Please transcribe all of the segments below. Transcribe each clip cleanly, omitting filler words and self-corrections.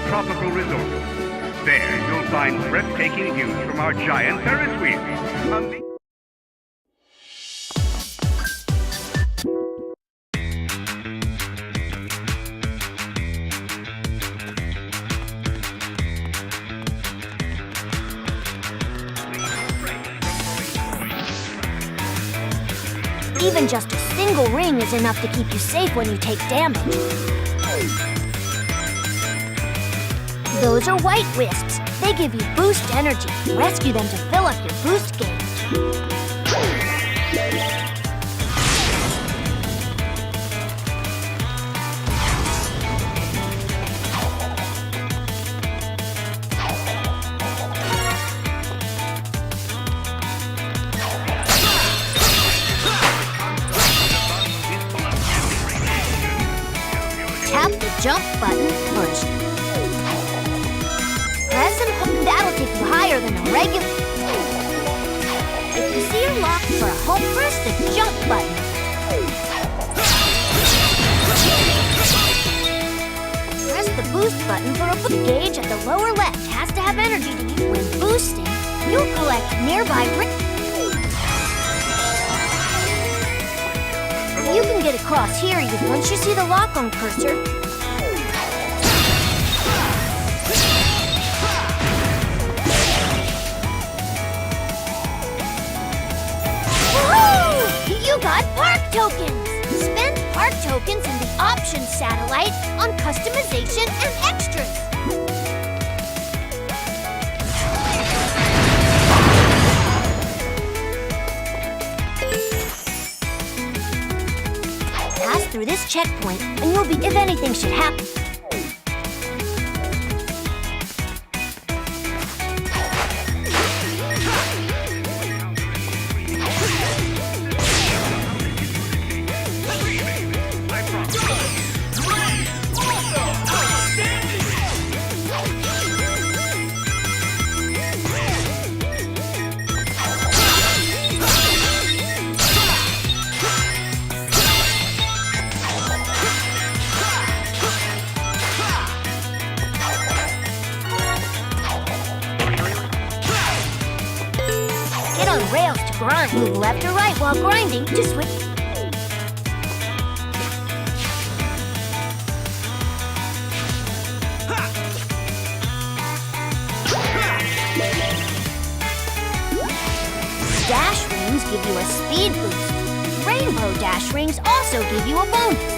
tropical resort. There, you'll find breathtaking views from our giant Ferris wheel. Even just a single ring is enough to keep you safe when you take damage. Those are white wisps. They give you boost energy. Rescue them to fill up your boost gauge. Tap the jump button first. Press and hold. That'll take you higher than a regular. If you see you're locked for a hold, press the jump button. Press the boost button for a boost. Gauge at the lower left has to have energy to use. When boosting, you'll collect nearby rings. You can get across here once you see the lock-on cursor. Woohoo! You got park tokens! Spend park tokens in the options satellite on customization and extras. Through this checkpoint, and you'll be if anything should happen. Rails to grind. Move left or right while grinding to switch. Dash rings give you a speed boost. Rainbow dash rings also give you a bonus.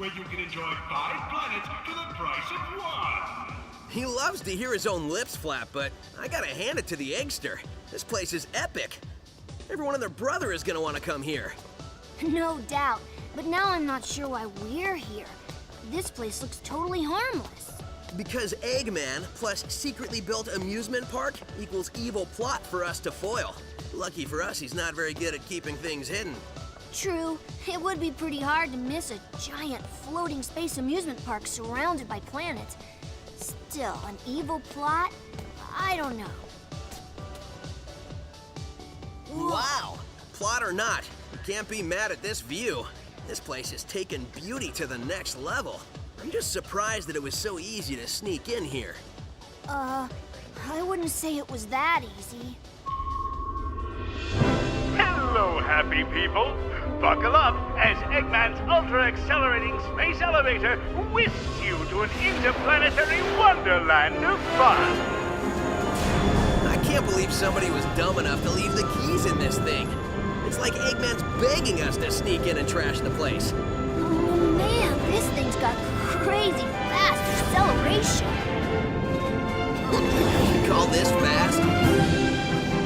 where you can enjoy 5 planets for the price of 1. He loves to hear his own lips flap, but I gotta hand it to the Eggster. This place is epic. Everyone and their brother is gonna want to come here. No doubt, but now I'm not sure why we're here. This place looks totally harmless. Because Eggman plus secretly built amusement park equals evil plot for us to foil. Lucky for us, he's not very good at keeping things hidden. True, it would be pretty hard to miss a giant floating space amusement park surrounded by planets. Still, an evil plot? I don't know. Wow! Plot or not, you can't be mad at this view. This place has taken beauty to the next level. I'm just surprised that it was so easy to sneak in here. I wouldn't say it was that easy. Hello, happy people. Buckle up as Eggman's ultra-accelerating space elevator whisks you to an interplanetary wonderland of fun. I can't believe somebody was dumb enough to leave the keys in this thing. It's like Eggman's begging us to sneak in and trash the place. Oh man, this thing's got crazy fast acceleration. You call this fast?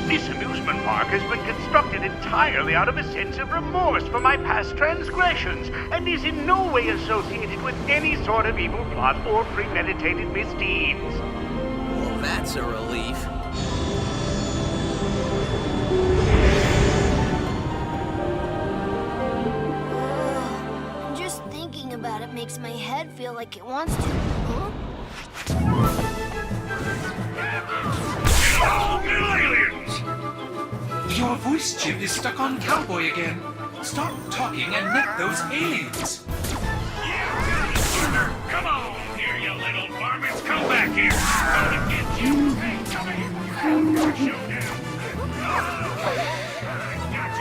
This amusement park has been constructed entirely out of a sense of remorse for my past transgressions and is in no way associated with any sort of evil plot or premeditated misdeeds. Well, that's a relief. Just thinking about it makes my head feel like it wants to. Huh? Oh, little aliens! Your voice chip is stuck on Cowboy again. Stop talking and net those aliens. Come on here, you little varmints! Come back here! Gonna get you! Hey, come here!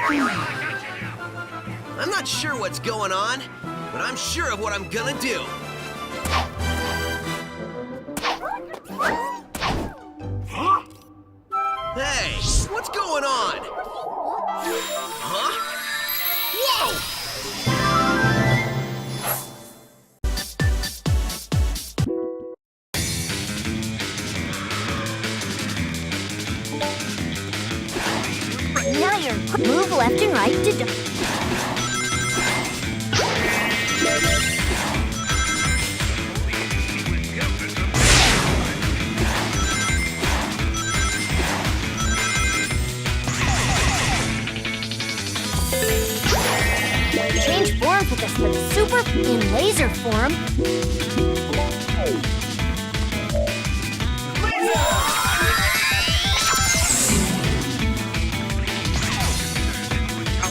Showdown! I'm not sure what's going on, but I'm sure of what I'm gonna do. Huh? Hey, what's going on? Huh? Whoa! Now you're move left and right to do. Change form with us for the super in laser form.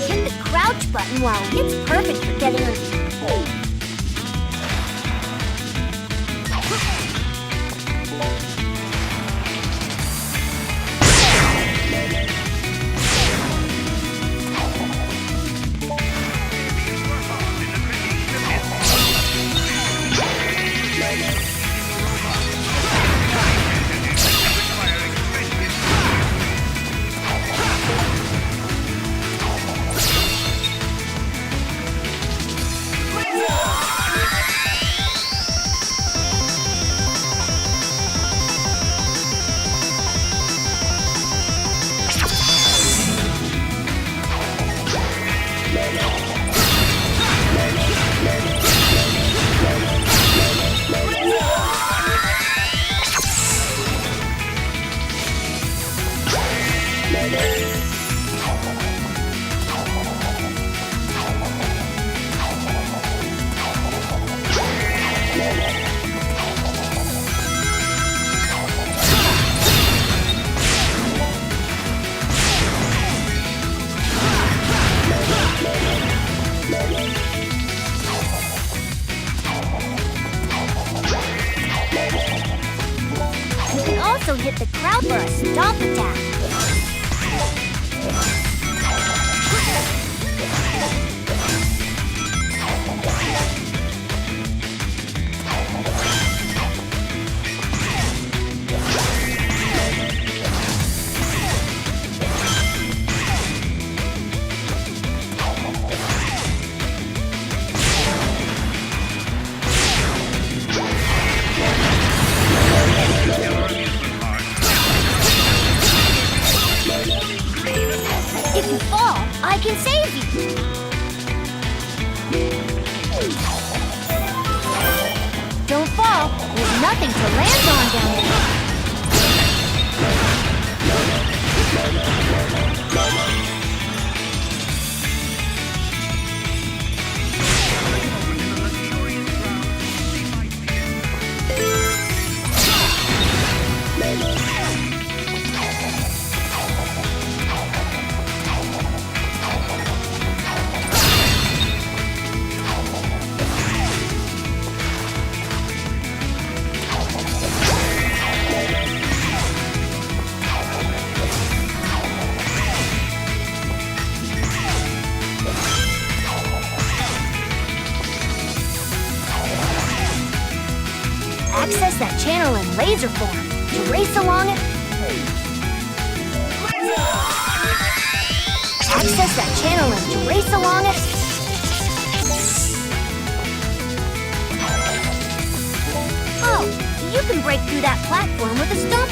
Hit the crouch button while it's perfect for getting on. Also hit the crowd for a stomp attack. Don't fall. There's nothing to land on down there. Access that channel in laser form to race along it. Access that channel and to race along it. Oh, you can break through that platform with a stump.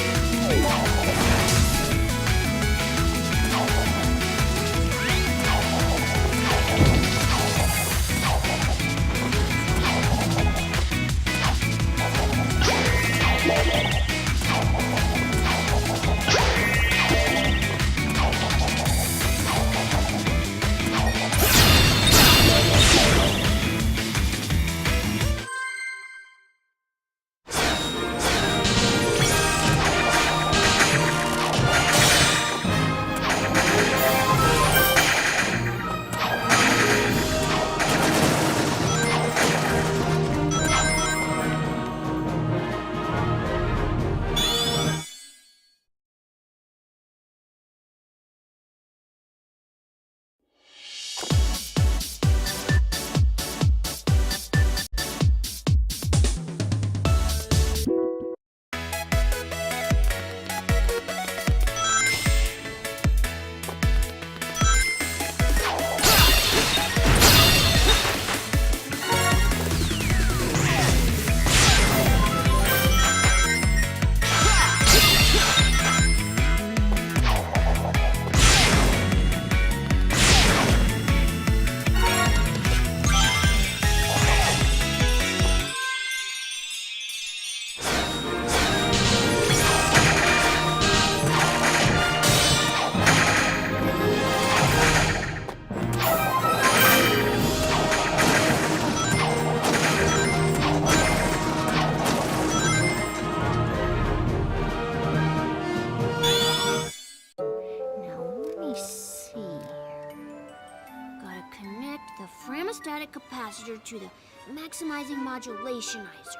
Capacitor to the maximizing modulationizer.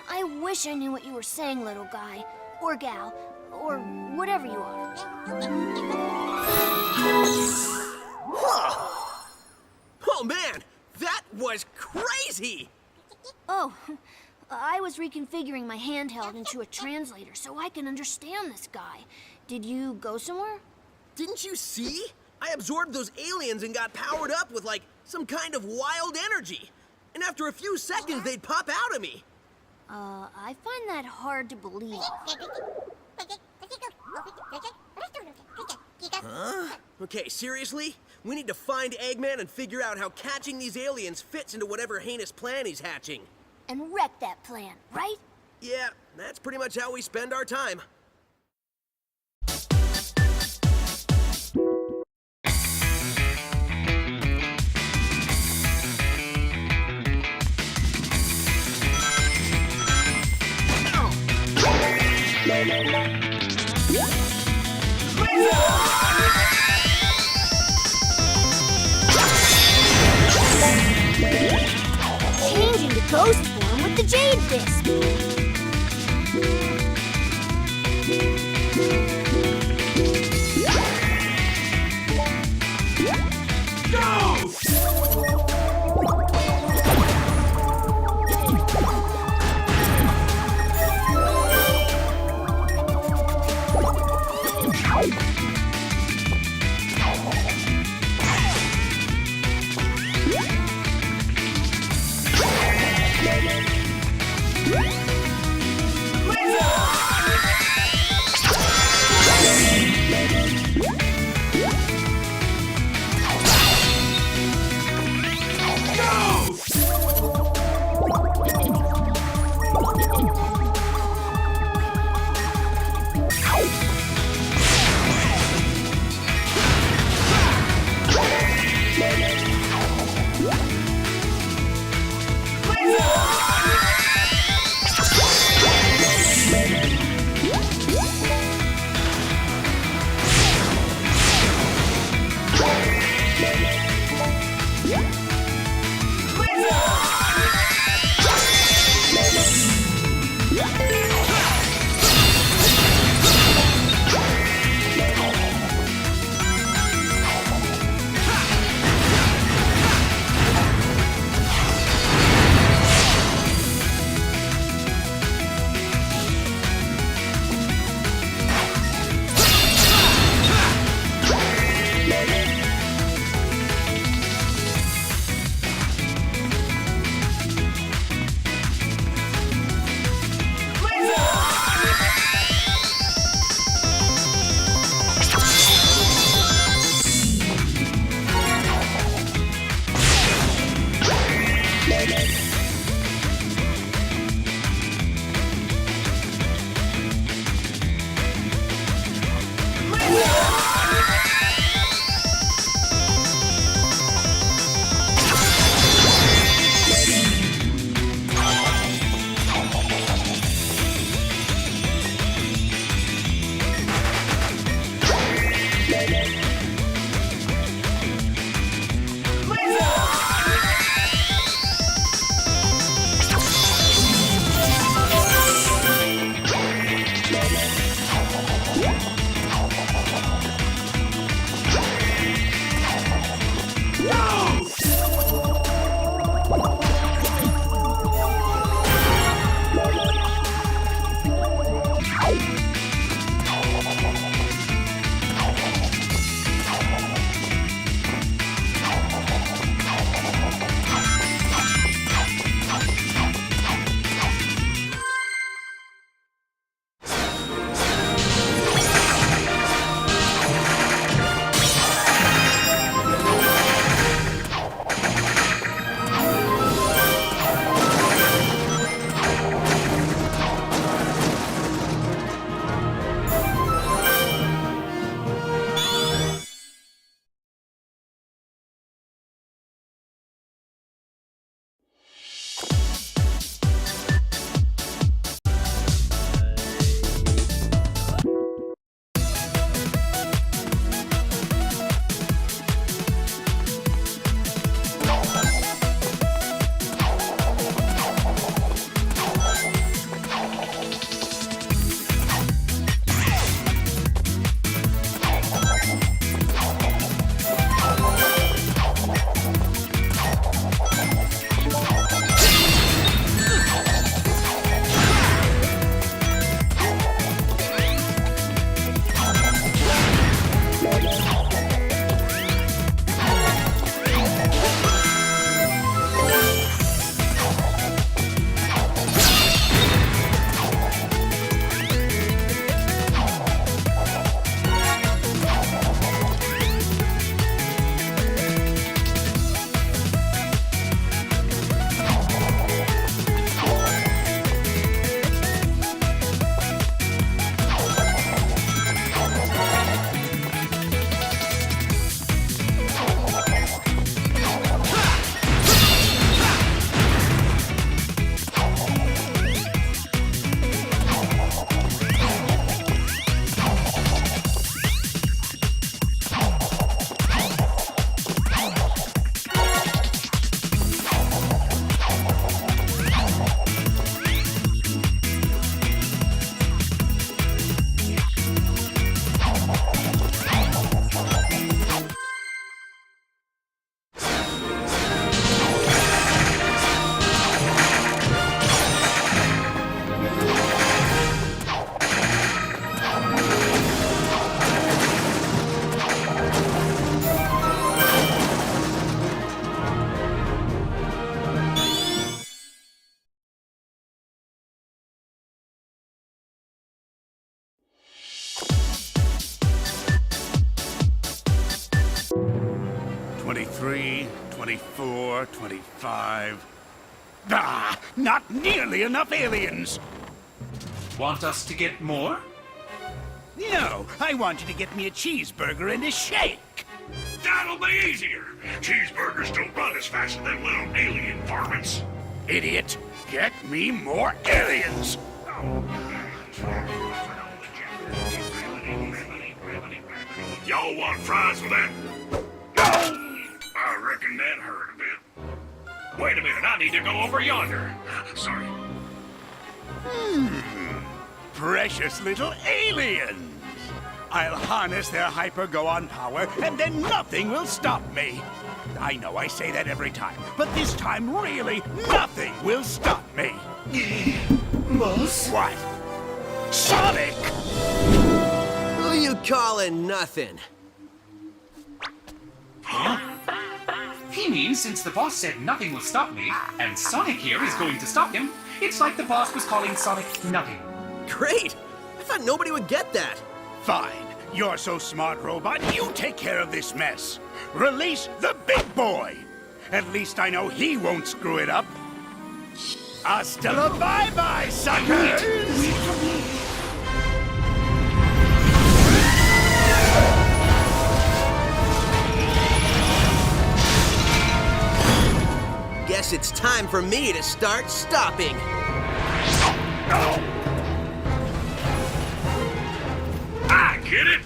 I wish I knew what you were saying, little guy, or gal, or whatever you are. Oh man, that was crazy! Oh, I was reconfiguring my handheld into a translator so I can understand this guy. Did you go somewhere? Didn't you see? I absorbed those aliens and got powered up with, like, some kind of wild energy. And after a few seconds, they'd pop out of me. I find that hard to believe. Huh? Okay, seriously? We need to find Eggman and figure out how catching these aliens fits into whatever heinous plan he's hatching. And wreck that plan, right? Yeah, that's pretty much how we spend our time. Change into ghost form with the Jade Disc. 23, 24, 25. Ah, not nearly enough aliens. Want us to get more? No, I want you to get me a cheeseburger and a shake. That'll be easier. Cheeseburgers don't run as fast as them little alien varmints. Idiot, get me more aliens. Y'all want fries with that? I reckon that hurt a bit. Wait a minute, I need to go over yonder. Sorry. Precious little aliens. I'll harness their hyper-go-on power, and then nothing will stop me. I know I say that every time, but this time, really, nothing will stop me. Boss? What? Sonic! Who you calling nothing? He means since the boss said nothing will stop me, and Sonic here is going to stop him, it's like the boss was calling Sonic nothing. Great! I thought nobody would get that. Fine. You're so smart, robot. You take care of this mess. Release the big boy. At least I know he won't screw it up. Hasta la bye-bye, suckers! Wait for me. Guess it's time for me to start stopping. I get it.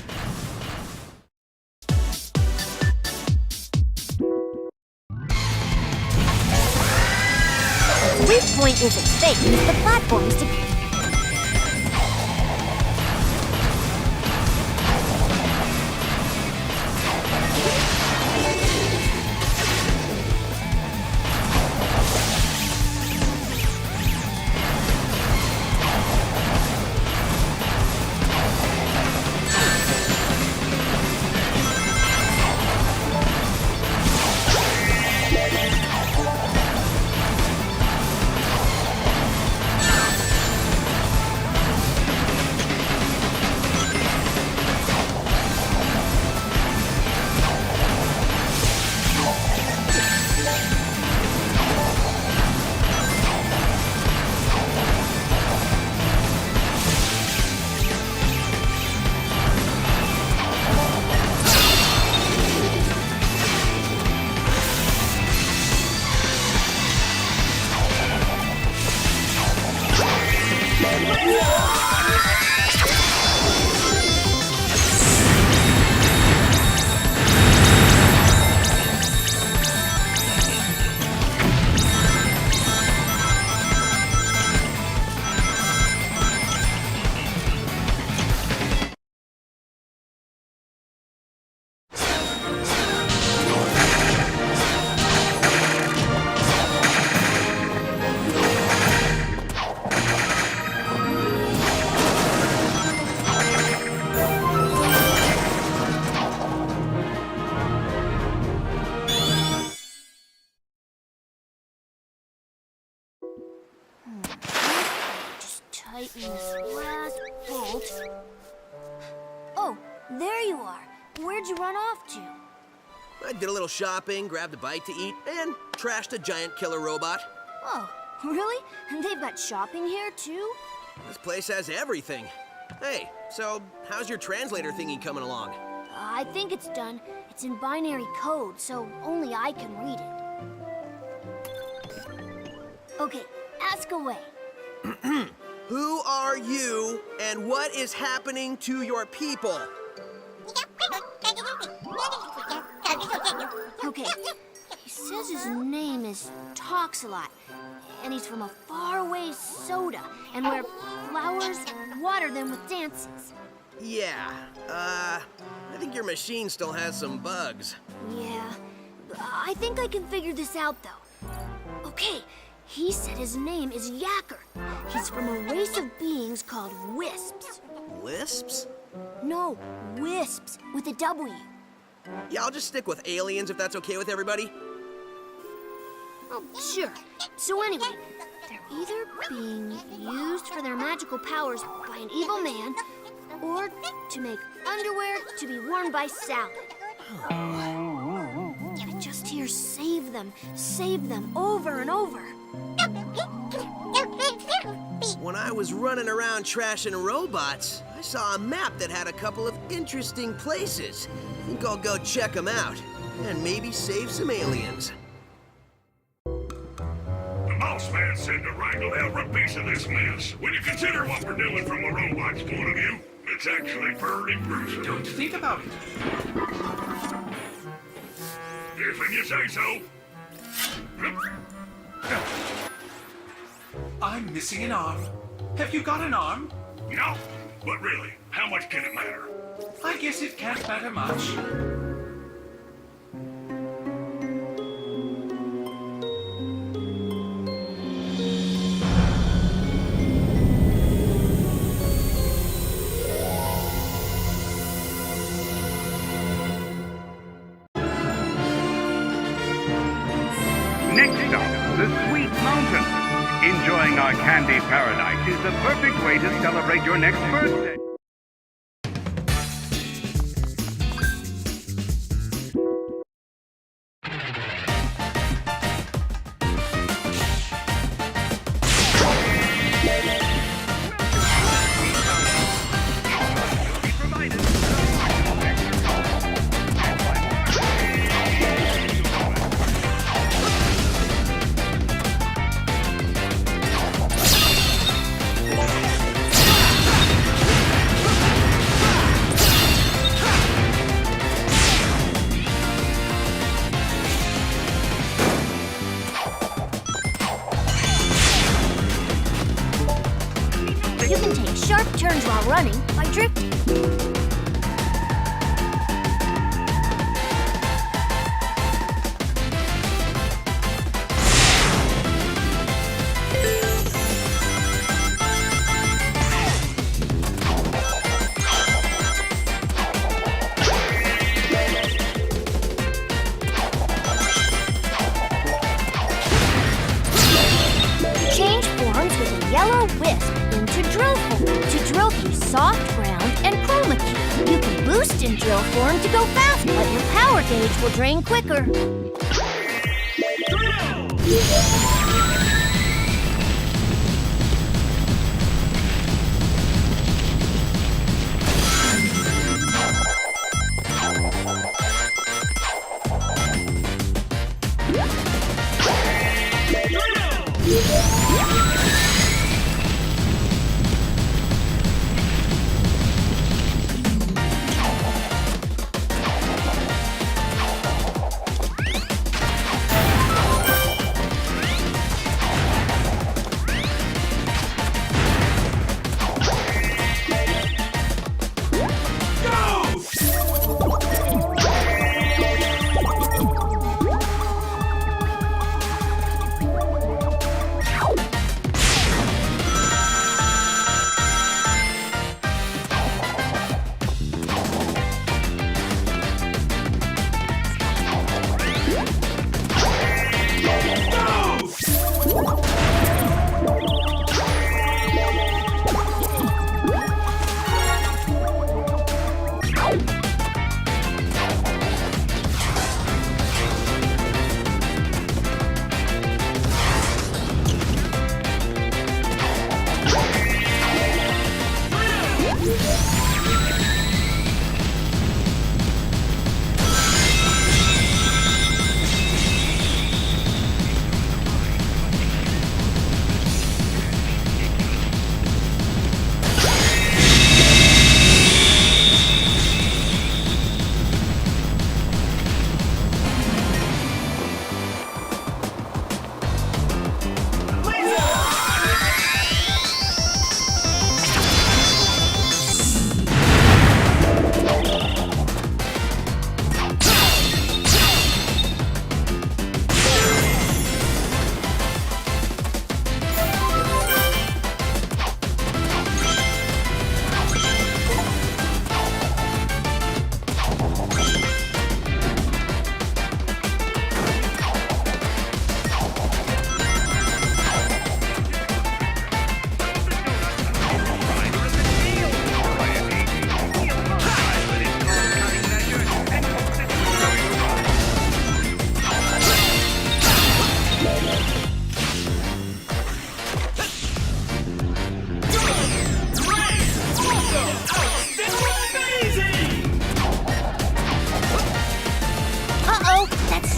The weak point isn't space, the platforms to... Tighten this last bolt. Oh, there you are. Where'd you run off to? I did a little shopping, grabbed a bite to eat, and trashed a giant killer robot. Oh, really? And they've got shopping here, too? This place has everything. Hey, so how's your translator thingy coming along? I think it's done. It's in binary code, so only I can read it. Okay, ask away. Who are you, and what is happening to your people? Okay, he says his name is Talks a Lot, and he's from a faraway soda, and where flowers water them with dances. Yeah, I think your machine still has some bugs. Yeah, I think I can figure this out, though. Okay, he said his name is Yacker. He's from a race of beings called Wisps. Wisps? No, Wisps, with a W. Yeah, I'll just stick with aliens if that's okay with everybody. Oh, sure. So anyway, they're either being used for their magical powers by an evil man, or to make underwear to be worn by Sally. them, save them over and over. When I was running around trashing robots, I saw a map that had a couple of interesting places. I think I'll go check them out, and maybe save some aliens. The boss man said to wrangle every piece of this mess. When you consider what we're doing from a robot's point of view, it's actually pretty gruesome. Don't think about it. If you say so. I'm missing an arm. Have you got an arm? No, but really, how much can it matter? I guess it can't matter much. Next stop, the Sweet Mountain. Enjoying our candy paradise is the perfect way to celebrate your next birthday. You can take sharp turns while running by drifting. Change forms with a yellow wisp into drill form to drill through soft ground and chroma key. You can boost in drill form to go fast, but your power gauge will drain quicker.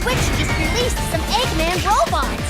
Switch just released some Eggman robots.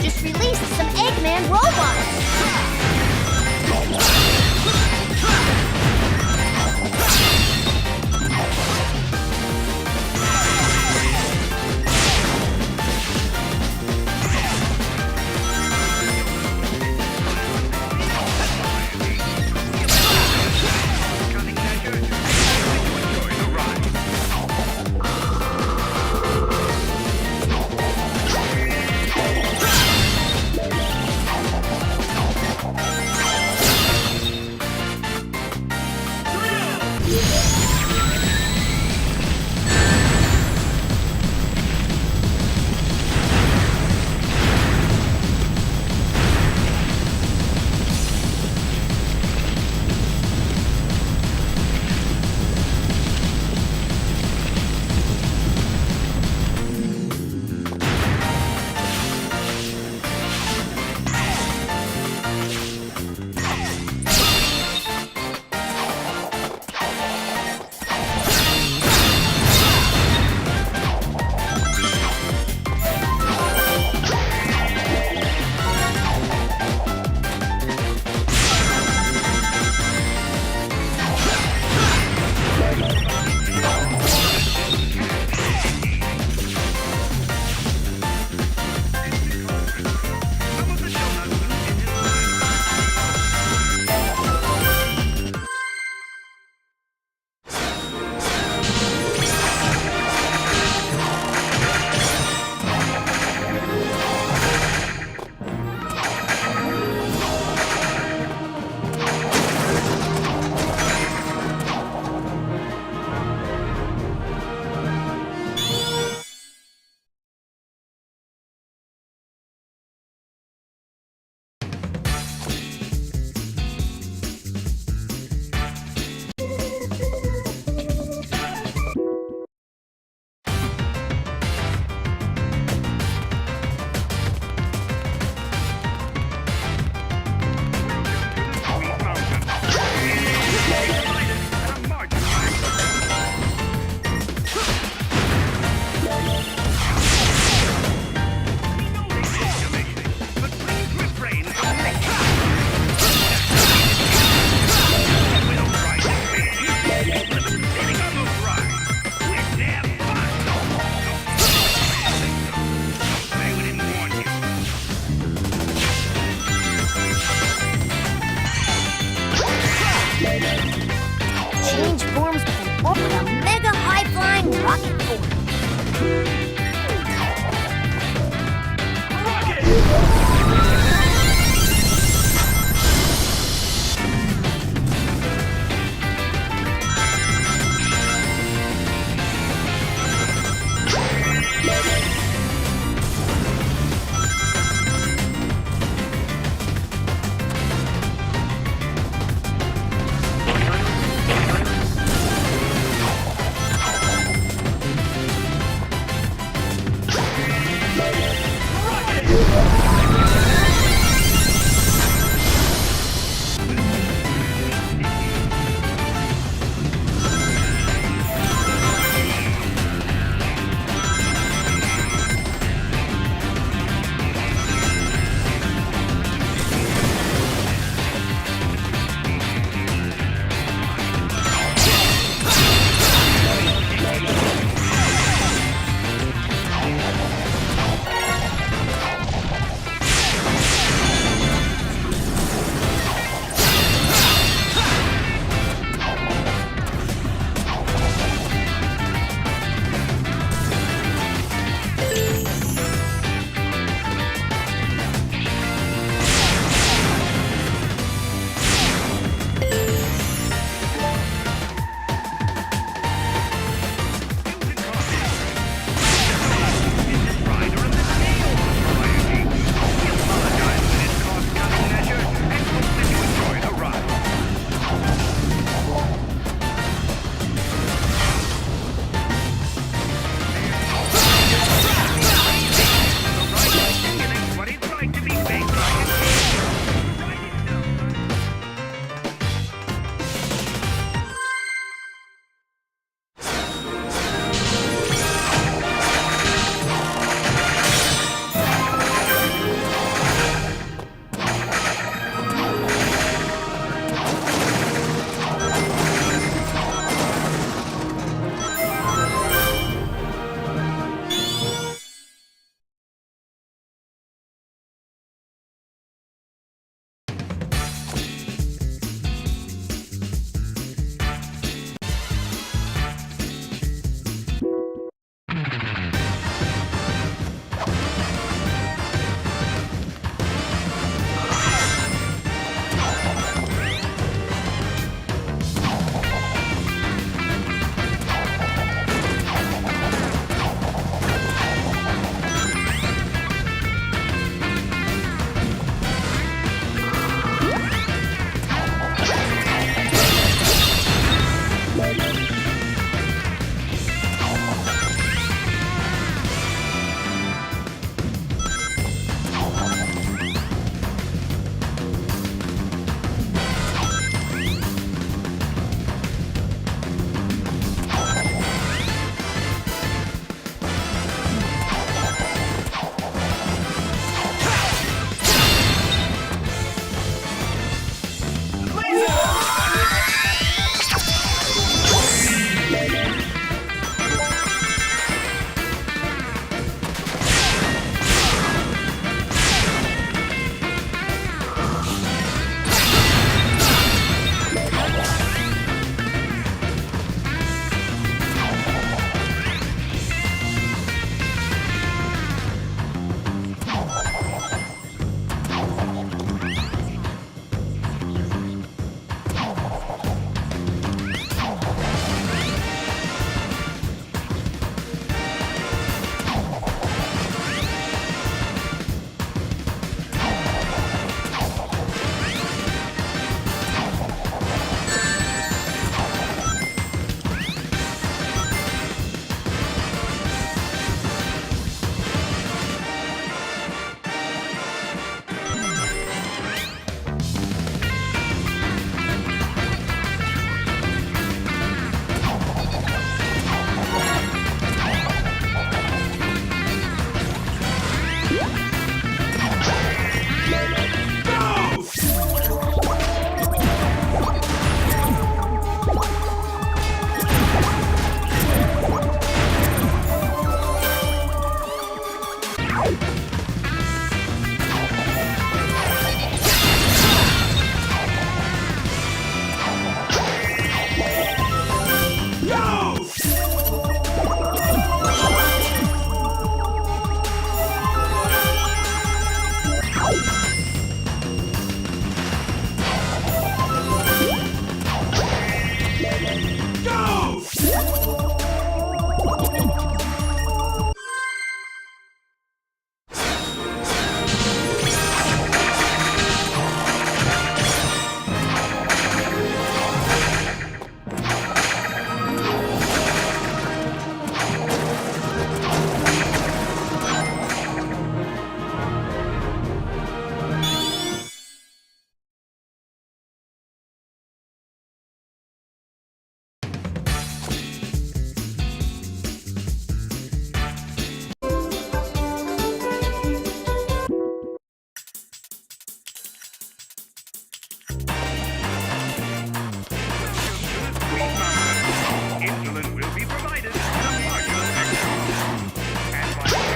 Just released some Eggman robots! Insulin will be provided in a modular mechanism. And by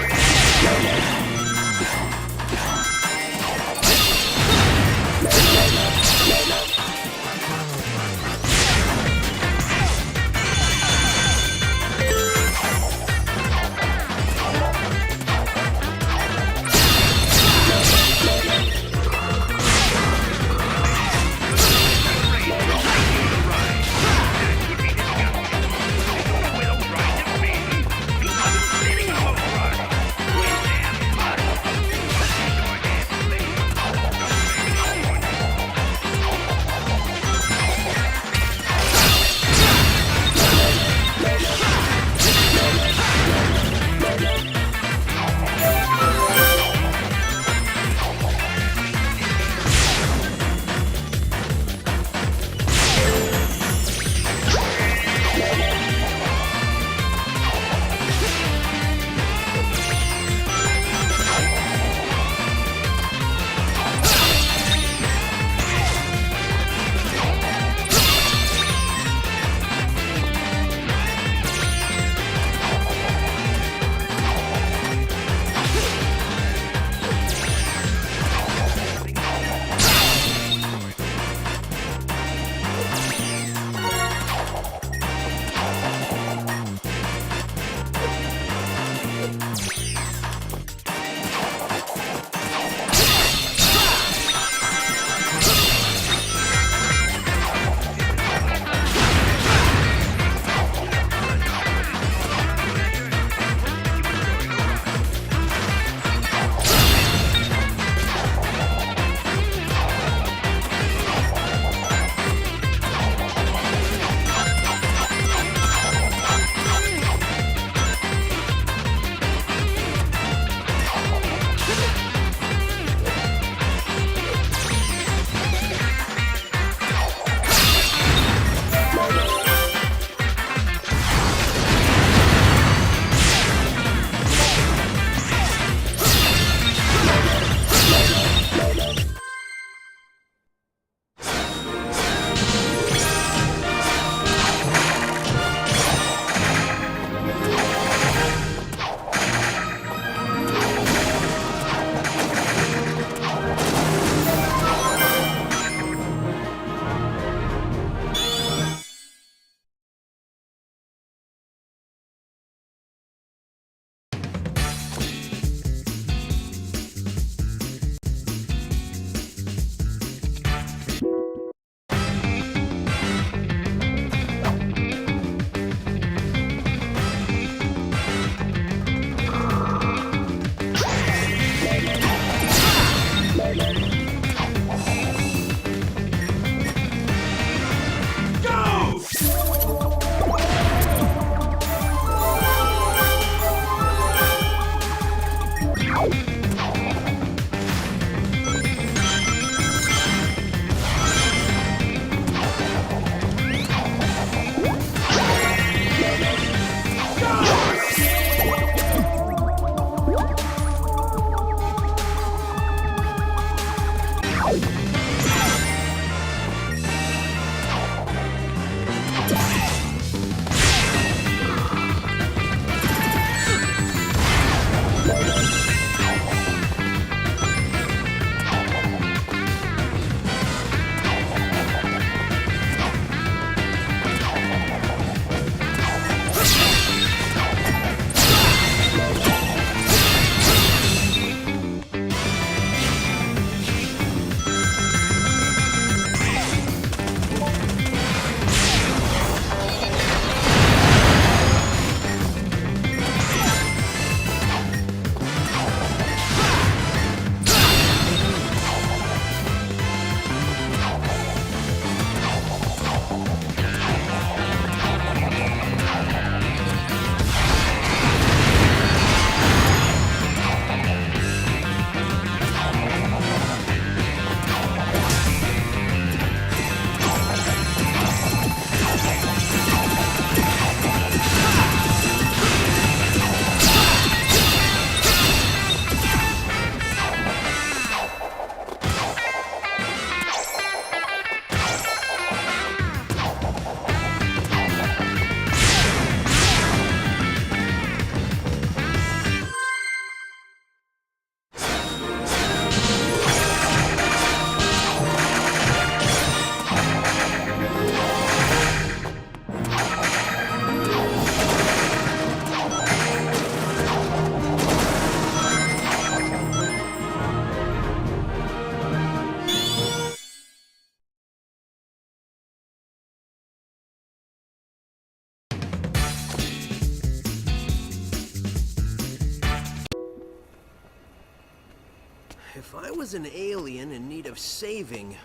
If I was an alien in need of saving,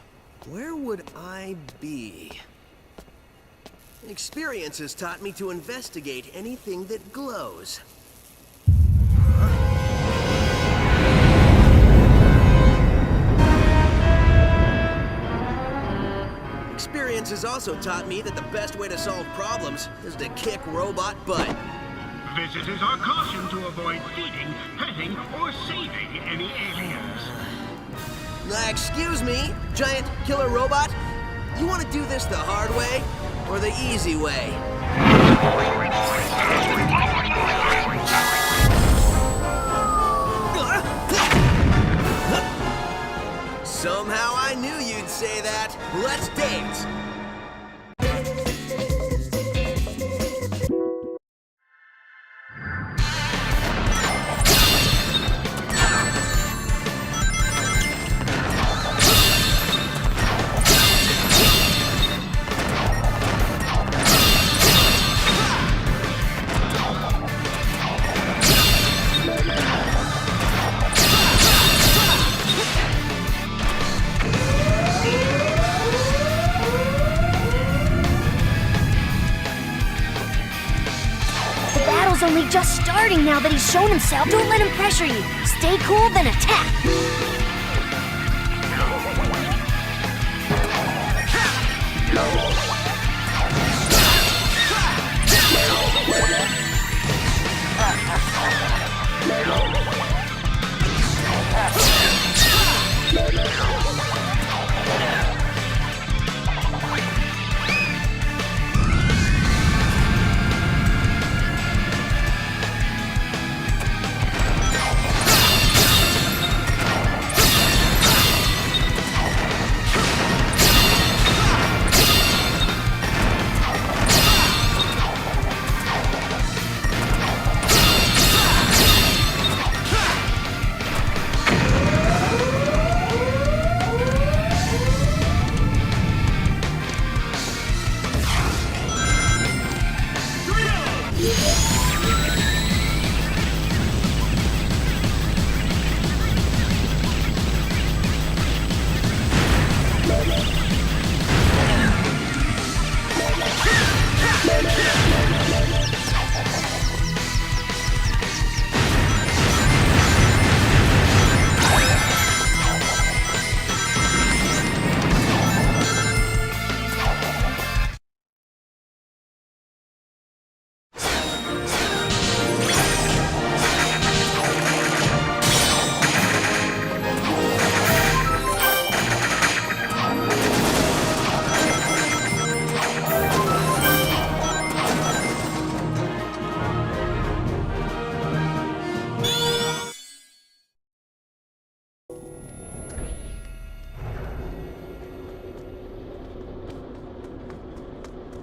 where would I be? Experience has taught me to investigate anything that glows. Experience has also taught me that the best way to solve problems is to kick robot butt. Visitors are cautioned to avoid feeding, petting, or saving any aliens. Excuse me, giant killer robot? You want to do this the hard way or the easy way? Somehow I knew you'd say that. Let's dance. Only just starting now that he's shown himself. Don't let him pressure you. Stay cool, then attack.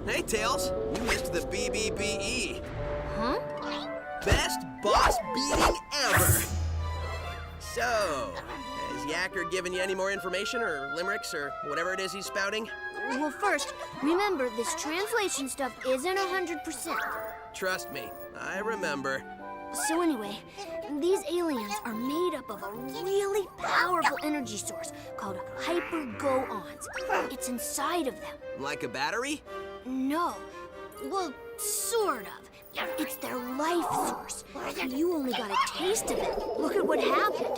Hey, Tails, you missed the BBBE. Huh? Best boss beating ever. So, has Yacker given you any more information or limericks or whatever it is he's spouting? Well, first, remember, this translation stuff isn't 100%. Trust me, I remember. So anyway, these aliens are made up of a really powerful energy source called hyper-go-ons. It's inside of them. Like a battery? No. Well, sort of. It's their life source. You only got a taste of it. Look at what happened.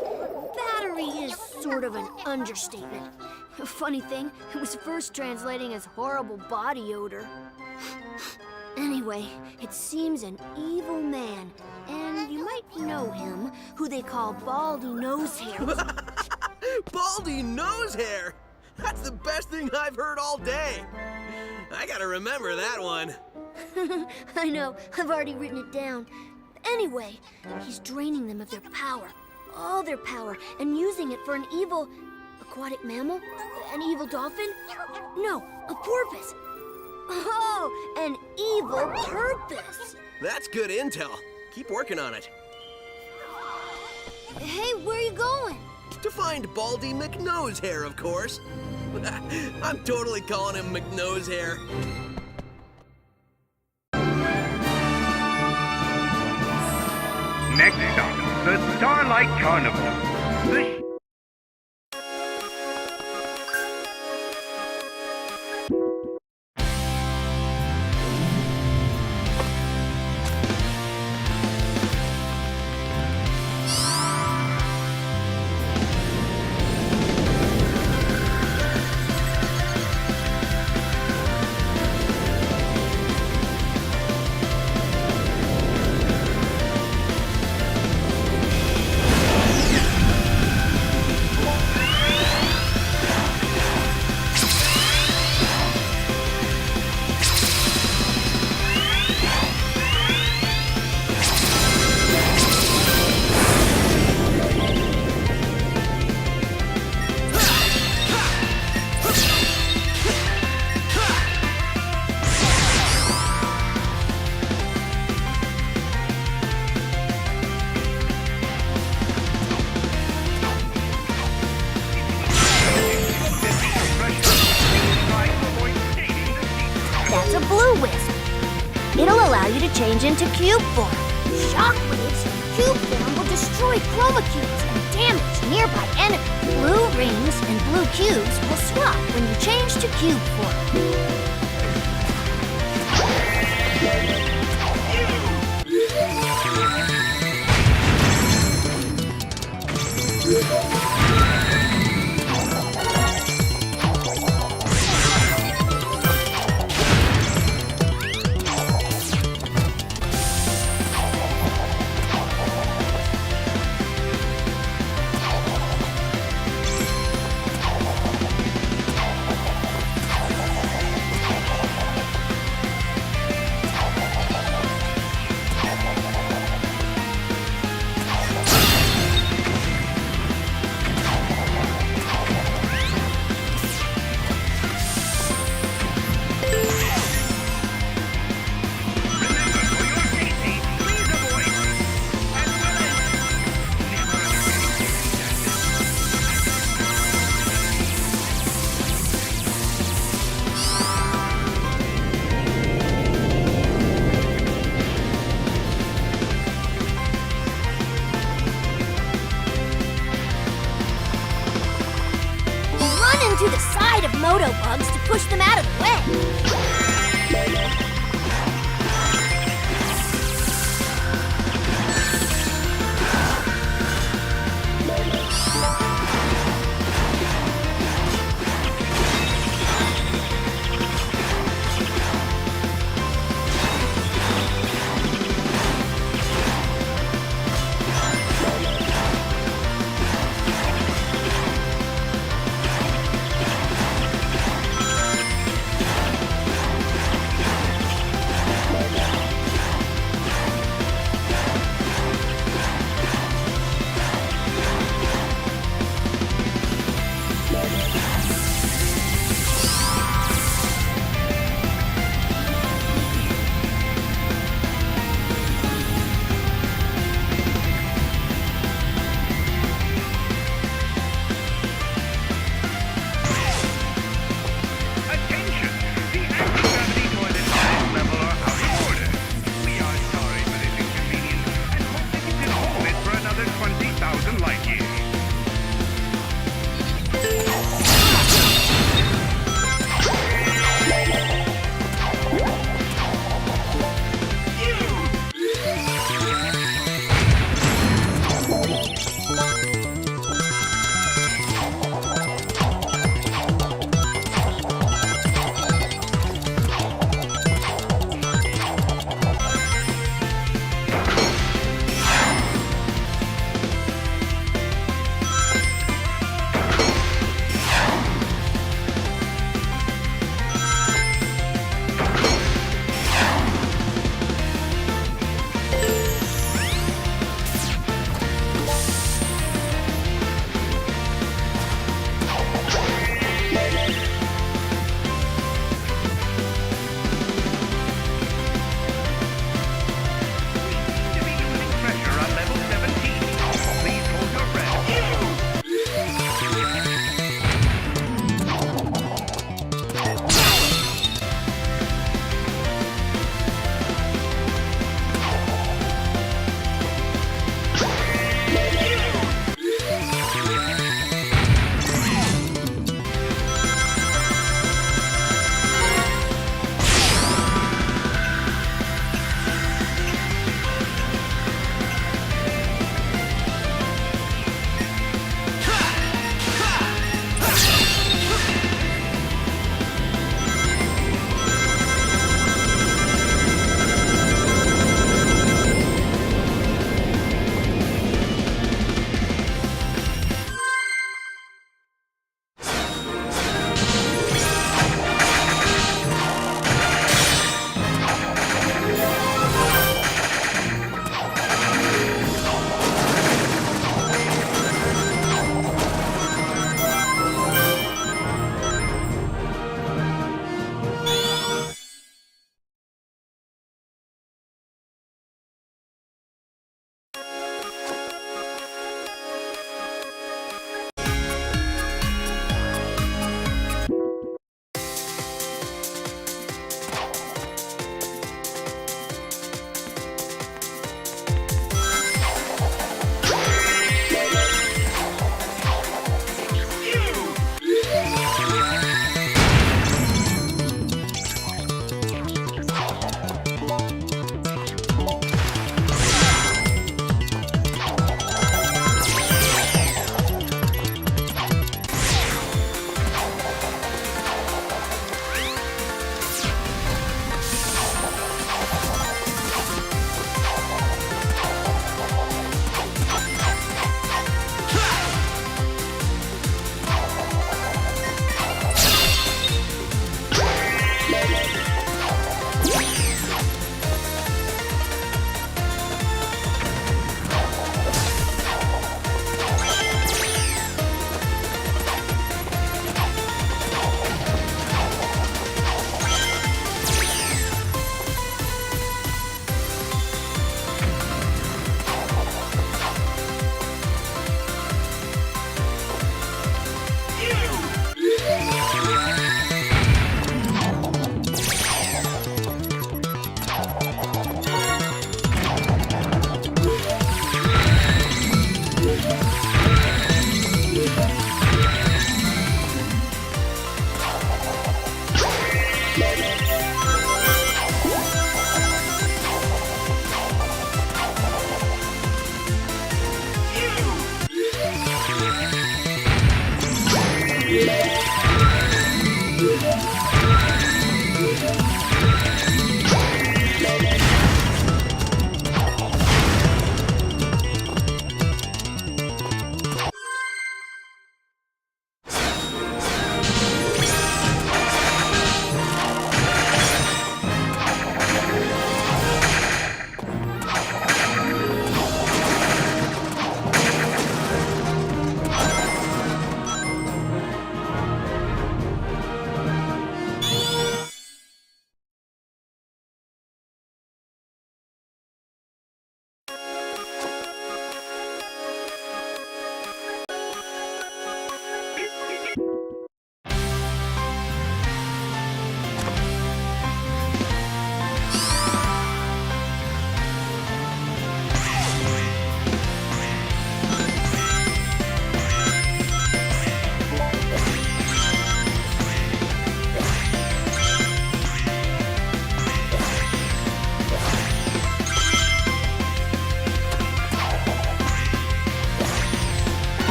Battery is sort of an understatement. Funny thing, it was first translating as horrible body odor. Anyway, it seems an evil man, and you might know him, who they call Baldy Nosehair. Baldy Nosehair! That's the best thing I've heard all day. I gotta remember that one. I know, I've already written it down. Anyway, he's draining them of their power, all their power, and using it for an evil aquatic mammal? An evil dolphin? No, a porpoise. Oh, an evil purpose. That's good intel. Keep working on it. Hey, where are you going? To find Baldy McNosehair, of course. I'm totally calling him McNosehair. Next stop, the Starlight Carnival. The allow you to change into cube form. Shockwaves from cube form will destroy chroma cubes and damage nearby enemies. Blue rings and blue cubes will swap when you change to cube form. To the side of Moto Bugs to push them out of the way.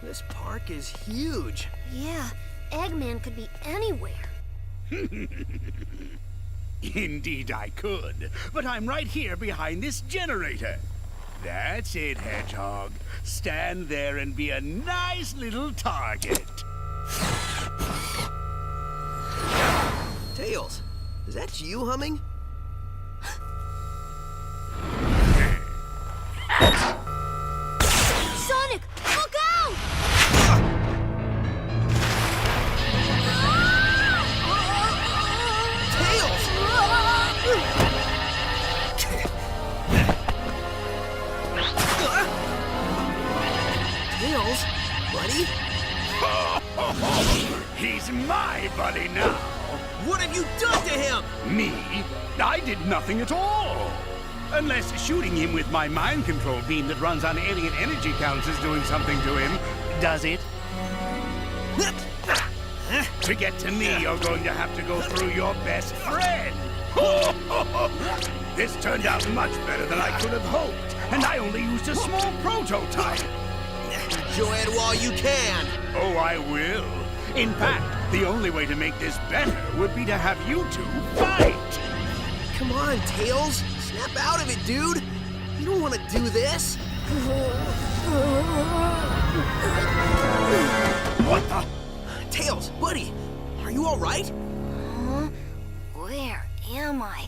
This park is huge. Yeah, Eggman could be anywhere. Indeed I could, but I'm right here behind this generator. That's it, Hedgehog. Stand there and be a nice little target. Tails, is that you humming? Sonic, look out! Tails, buddy? He's my buddy now. What have you done to him? Me? I did nothing at all. Unless shooting him with my mind control beam that runs on alien energy counts is doing something to him. Does it? To get to me, you're going to have to go through your best friend. This turned out much better than I could have hoped, and I only used a small prototype. Enjoy it while you can. Oh, I will. In fact, the only way to make this better would be to have you two fight. Come on, Tails. Snap out of it, dude. You don't want to do this. What the? Tails, buddy, are you all right? Huh? Where am I?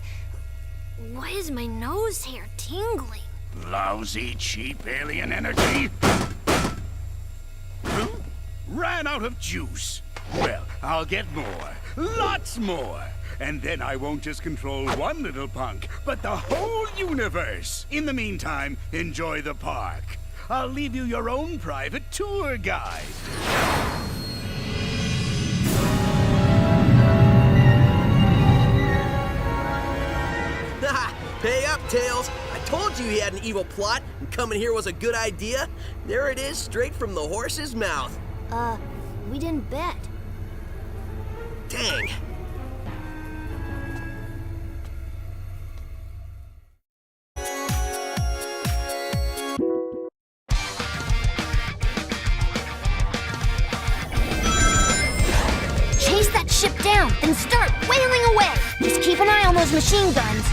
Why is my nose hair tingling? Lousy, cheap alien energy. Huh? Ran out of juice. Well, I'll get more. Lots more. And then I won't just control one little punk, but the whole universe. In the meantime, enjoy the park. I'll leave you your own private tour guide. Pay up, Tails. I told you he had an evil plot, and coming here was a good idea. There it is, straight from the horse's mouth. We didn't bet. Dang. Chase that ship down and start wailing away. Just keep an eye on those machine guns.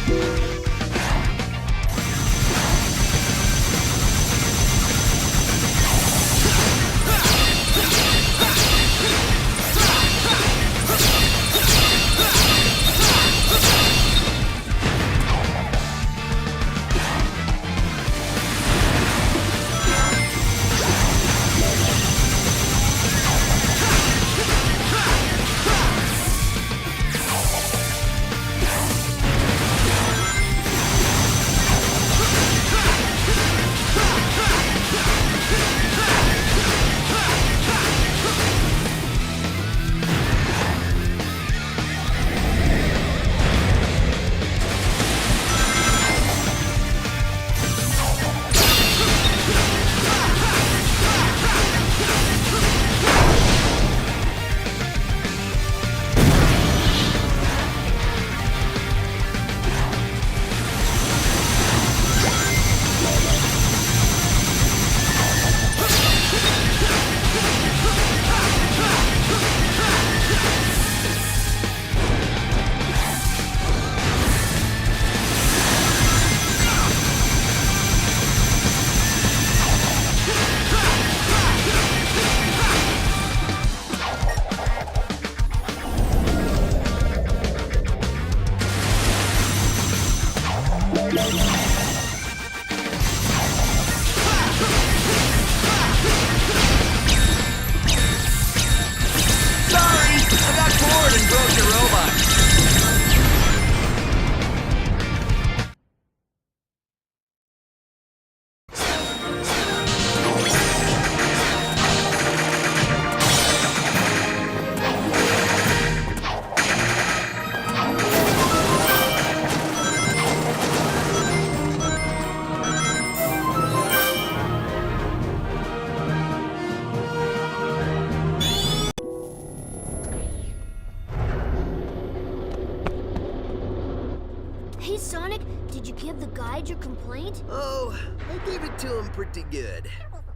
Hey, Sonic, did you give the guide your complaint? Oh, I gave it to him pretty good.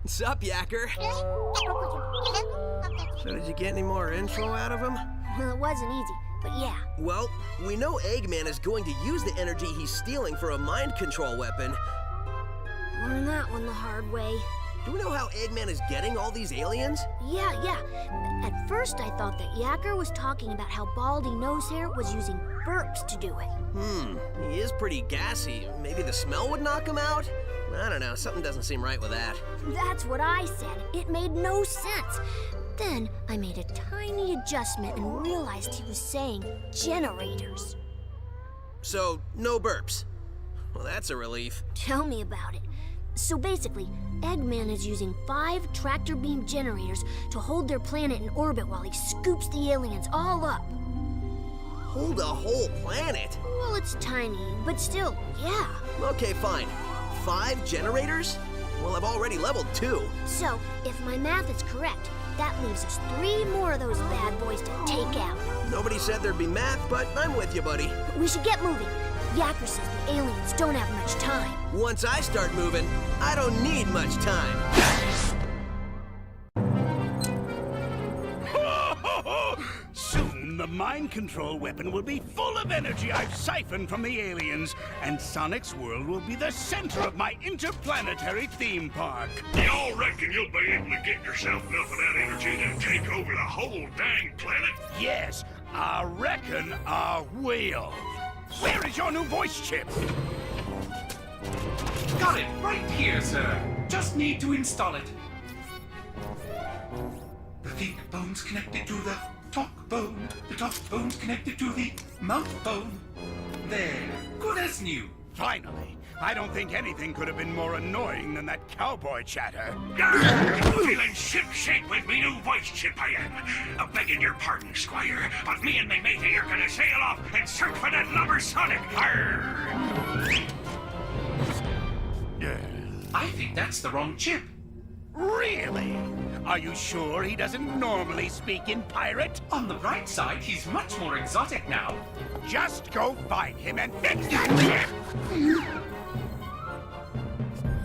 Sup, Yacker? So did you get any more info out of him? Well, it wasn't easy, but yeah. Well, we know Eggman is going to use the energy he's stealing for a mind control weapon. Learned that one the hard way. Do we know how Eggman is getting all these aliens? Yeah. At first, I thought that Yacker was talking about how Baldy Nosehair was using burps to do it. He is pretty gassy. Maybe the smell would knock him out? I don't know, something doesn't seem right with that. That's what I said. It made no sense. Then I made a tiny adjustment and realized he was saying generators. So, no burps. Well, that's a relief. Tell me about it. So basically, Eggman is using 5 tractor beam generators to hold their planet in orbit while he scoops the aliens all up. Hold a whole planet? Well, it's tiny, but still, yeah. Okay, fine. 5 generators? Well, I've already leveled 2. So, if my math is correct, that leaves us 3 more of those bad boys to take out. Nobody said there'd be math, but I'm with you, buddy. We should get moving. Yacker says the aliens don't have much time. Once I start moving, I don't need much time. Soon, the mind control weapon will be full of energy I've siphoned from the aliens, and Sonic's world will be the center of my interplanetary theme park. Y'all reckon you'll be able to get yourself enough of that energy to take over the whole dang planet? Yes, I reckon I will. Where is your new voice chip? Got it right here, sir. Just need to install it. The think bone's connected to the talk bone. The talk bone's connected to the mouth bone. There, good as new. Finally, I don't think anything could have been more annoying than that cowboy chatter. Feeling ship-shape with me new voice chip I am. Begging your pardon, Squire, but me and me matey are gonna sail off and search for that lubber Sonic. Arr! I think that's the wrong chip. Really? Are you sure he doesn't normally speak in pirate? On the bright side, he's much more exotic now. Just go find him and fix that!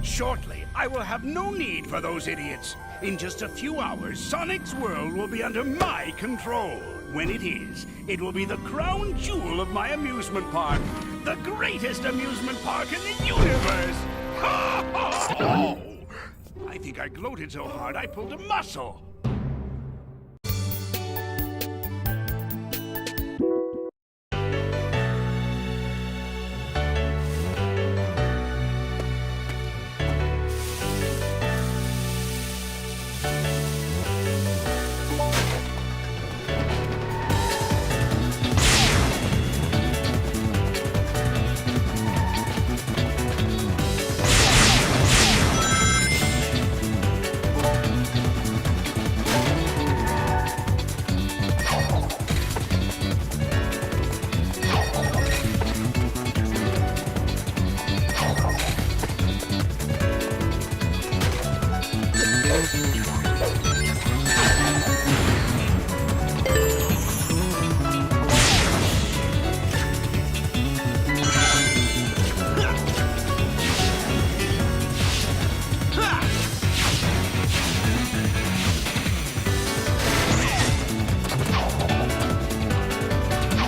Shortly, I will have no need for those idiots. In just a few hours, Sonic's world will be under my control. When it is, it will be the crown jewel of my amusement park. The greatest amusement park in the universe! Oh! I think I gloated so hard I pulled a muscle.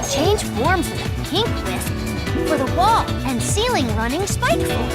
Change forms with a pink wisp for the wall and ceiling running spiteful.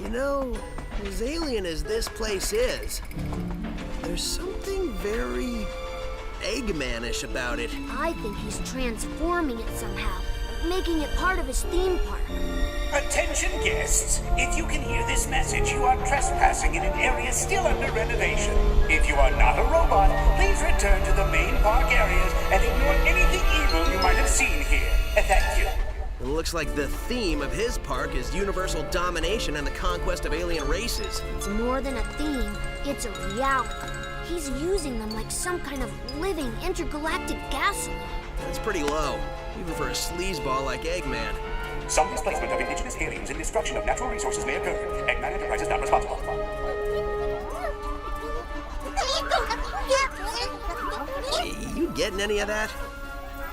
You know, as alien as this place is, there's something very Eggman-ish about it. I think he's transforming it somehow, making it part of his theme park. Attention guests, if you can hear this message, you are trespassing in an area still under renovation. If you are not a robot, please return to the main park areas and ignore anything evil you might have seen here. Thank you. It looks like the theme of his park is universal domination and the conquest of alien races. It's more than a theme, it's a reality. He's using them like some kind of living intergalactic gasoline. That's pretty low, even for a sleazeball like Eggman. Some displacement of indigenous aliens and destruction of natural resources may occur. Eggman Enterprises not responsible. You getting any of that?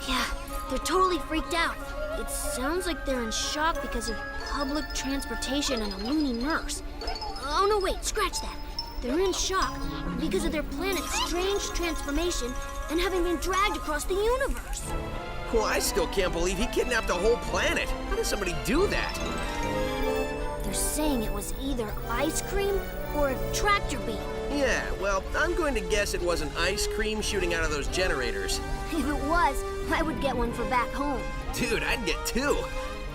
Yeah, they're totally freaked out. It sounds like they're in shock because of public transportation and a loony nurse. Oh no, wait, scratch that. They're in shock because of their planet's strange transformation and having been dragged across the universe. Well, I still can't believe he kidnapped a whole planet. How did somebody do that? They're saying it was either ice cream or a tractor beam. Yeah, well, I'm going to guess it was an ice cream shooting out of those generators. If it was, I would get one for back home. Dude, I'd get two.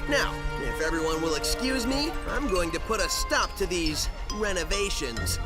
Now, if everyone will excuse me, I'm going to put a stop to these renovations.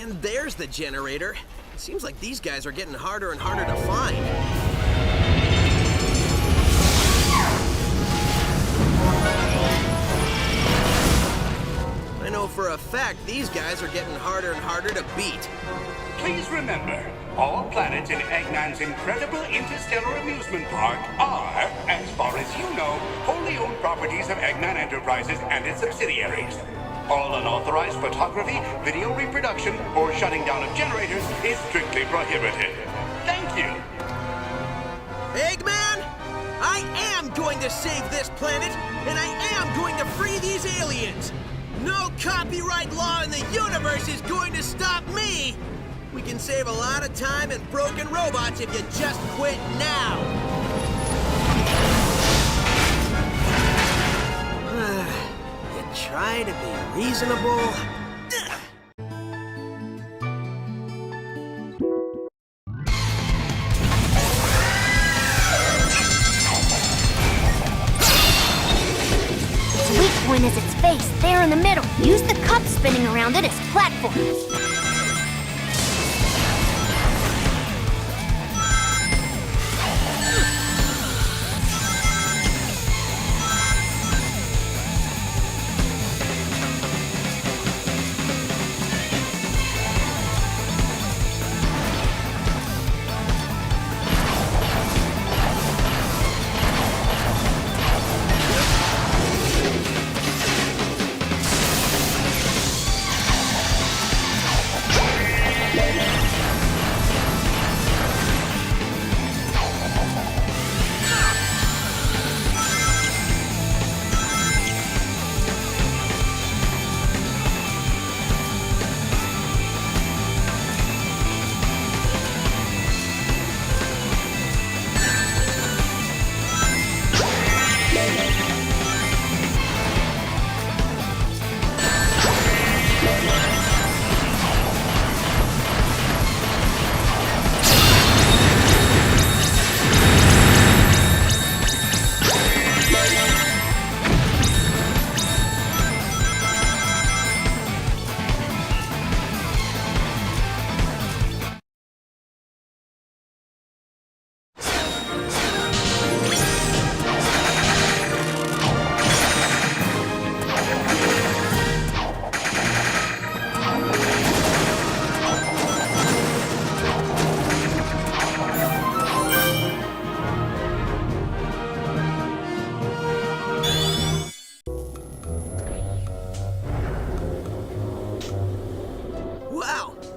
And there's the generator. It seems like these guys are getting harder and harder to find. I know for a fact these guys are getting harder and harder to beat. Please remember, all planets in Eggman's incredible interstellar amusement park are, as far as you know, wholly owned properties of Eggman Enterprises and its subsidiaries. All unauthorized photography, video reproduction, or shutting down of generators is strictly prohibited. Thank you. Eggman, I am going to save this planet, and I am going to free these aliens. No copyright law in the universe is going to stop me. We can save a lot of time and broken robots if you just quit now. You try to be reasonable. Its weak point is its face, there in the middle. Use the cup spinning around it as platforms.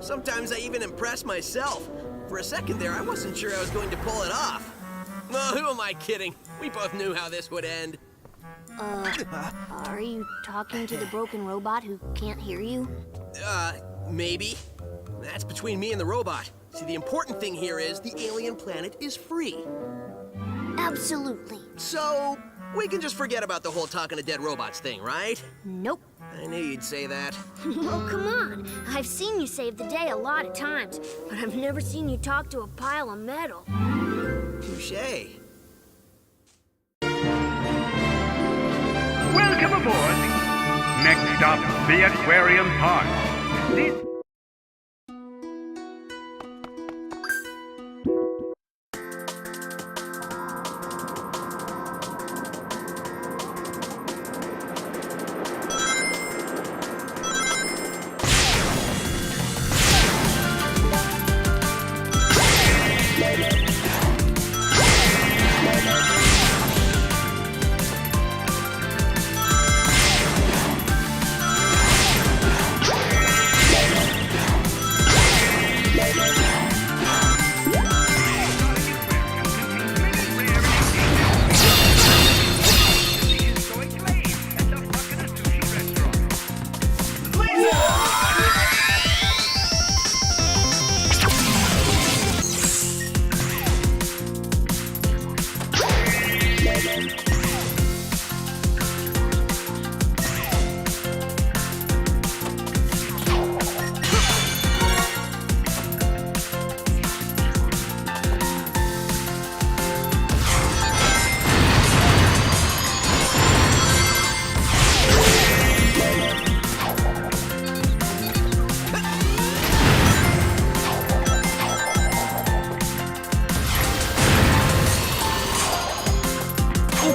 Sometimes I even impress myself. For a second there, I wasn't sure I was going to pull it off. Well, who am I kidding? We both knew how this would end. Are you talking to the broken robot who can't hear you? Maybe. That's between me and the robot. See, the important thing here is the alien planet is free. Absolutely. So, we can just forget about the whole talking to dead robots thing, right? Nope. I knew you'd say that. Oh, come on. I've seen you save the day a lot of times, but I've never seen you talk to a pile of metal. Touché. Welcome aboard. Next stop, the Aquarium Park. This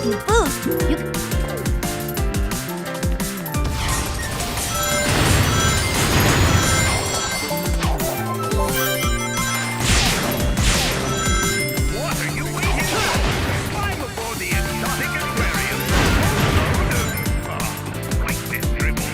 If you boost, you can... What are you waiting for? Climb aboard the exotic aquarium. Oh, quite this dribble.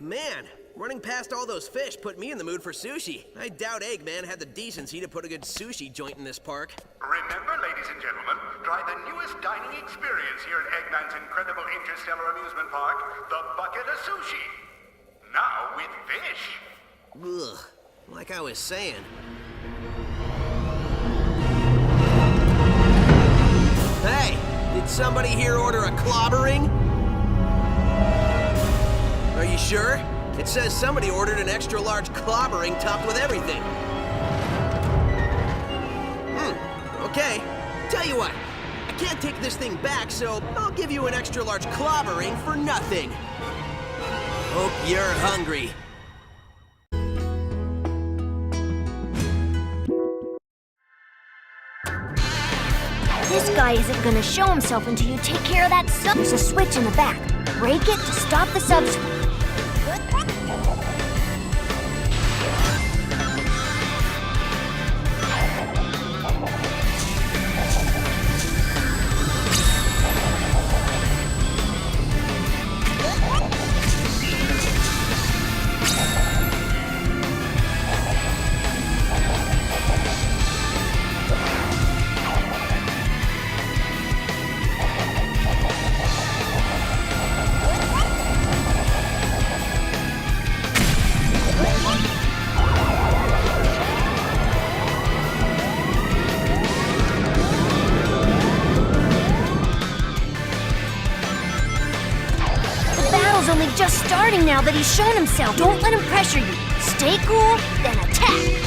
Man, running past all those fish put me in the mood for sushi. I doubt Eggman had the decency to put a good sushi joint in this park. Remember, ladies and gentlemen, try the newest dining experience here at Eggman's incredible interstellar amusement park, the bucket of sushi. Now with fish. Ugh, like I was saying. Hey, did somebody here order a clobbering? Are you sure? It says somebody ordered an extra large clobbering topped with everything. Okay. Tell you what, I can't take this thing back, so I'll give you an extra large clobbering for nothing. Hope you're hungry. This guy isn't gonna show himself until you take care of that sub. There's a switch in the back. Break it to stop the subspace. Only just starting now that he's shown himself. Don't let him pressure you. Stay cool, then attack.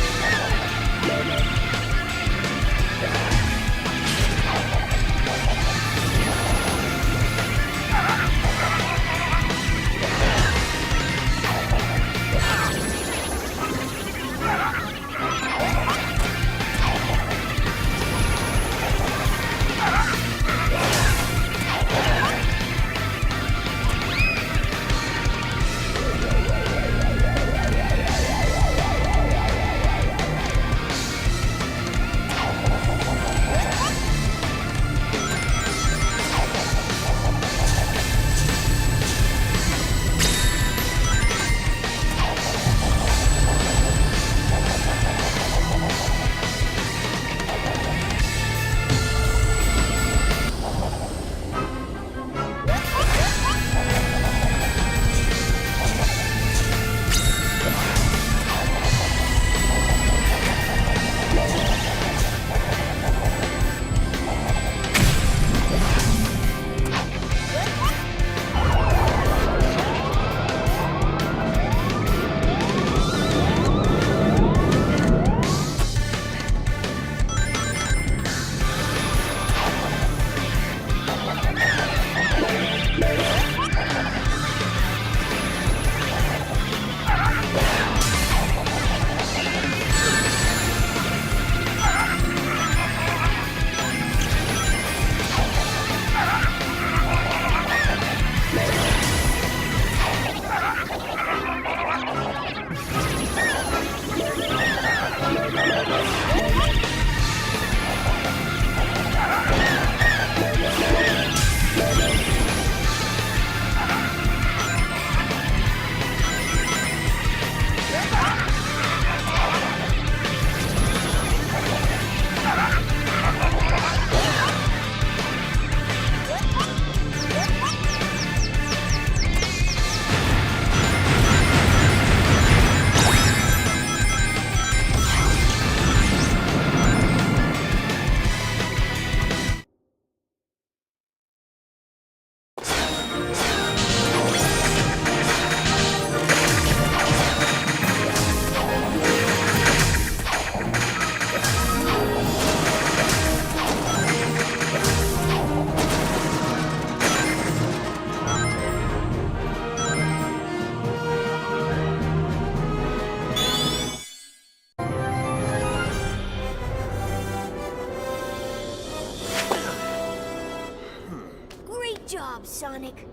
Sonic.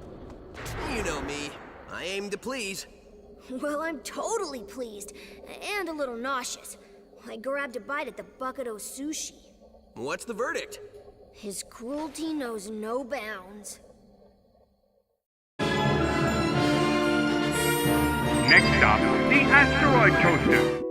You know me. I aim to please. Well, I'm totally pleased. And a little nauseous. I grabbed a bite at the bucket of sushi. What's the verdict? His cruelty knows no bounds. Next stop, the asteroid coaster.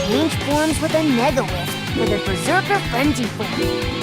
Change forms with a Mega Wisp for the Berserker Frenzy form.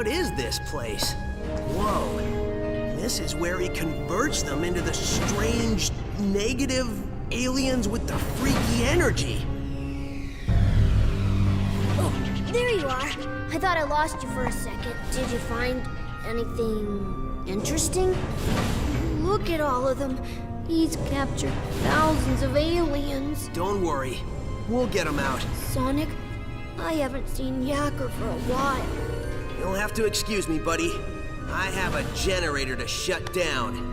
What is this place? Whoa. This is where he converts them into the strange, negative aliens with the freaky energy. Oh, there you are. I thought I lost you for a second. Did you find anything interesting? Look at all of them. He's captured thousands of aliens. Don't worry. We'll get them out. Sonic, I haven't seen Yacker for a while. You'll have to excuse me, buddy. I have a generator to shut down.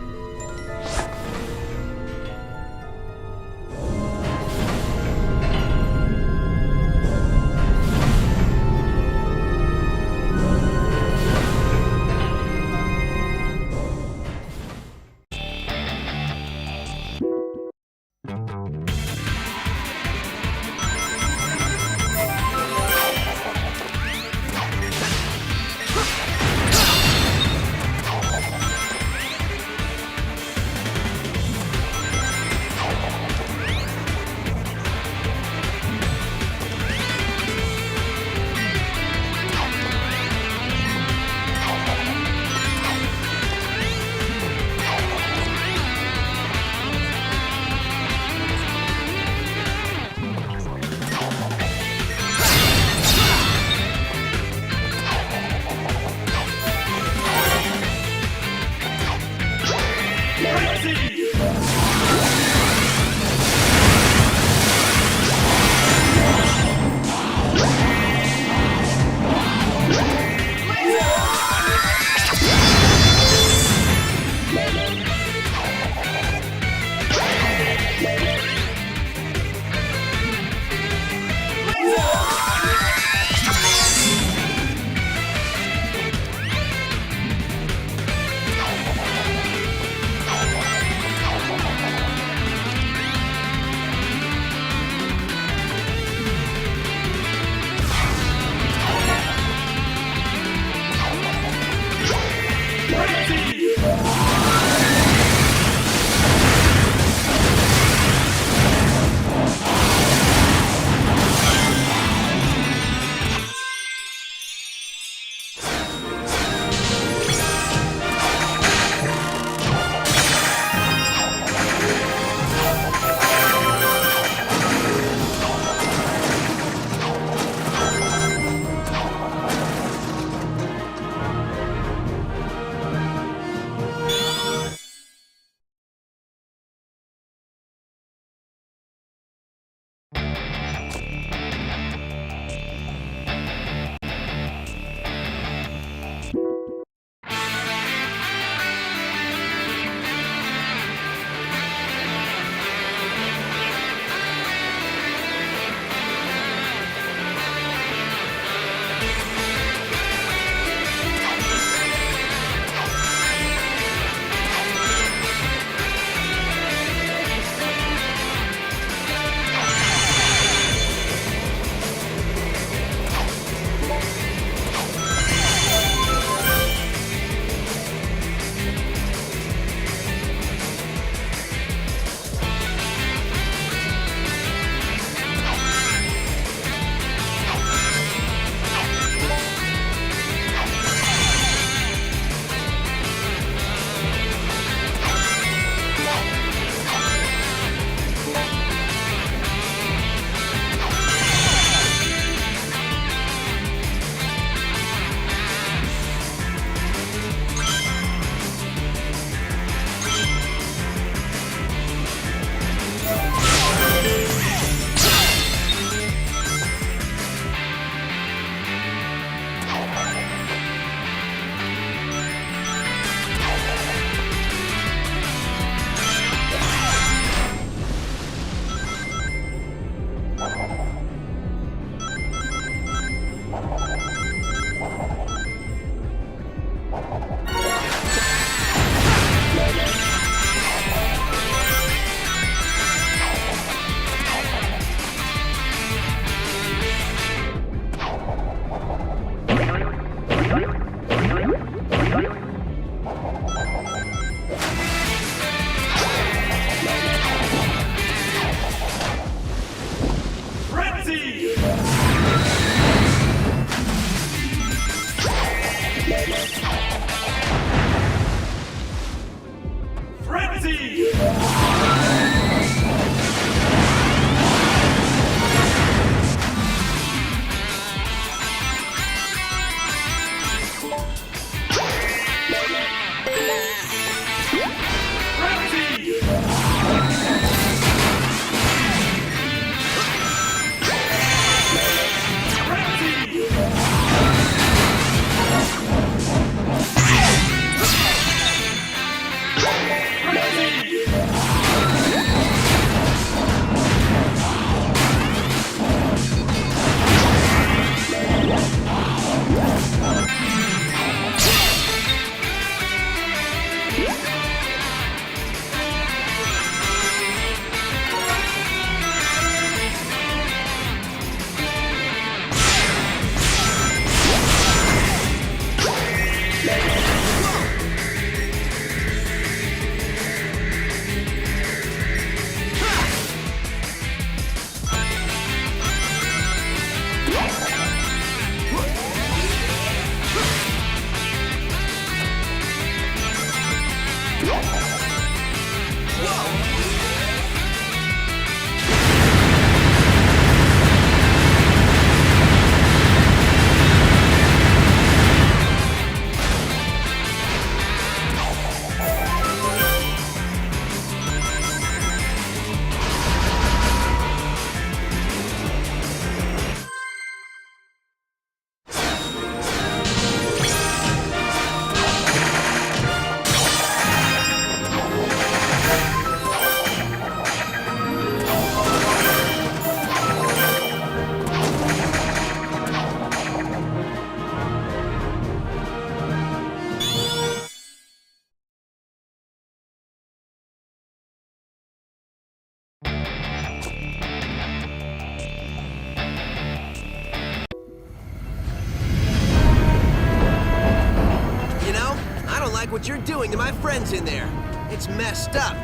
like what you're doing to my friends in there. It's messed up.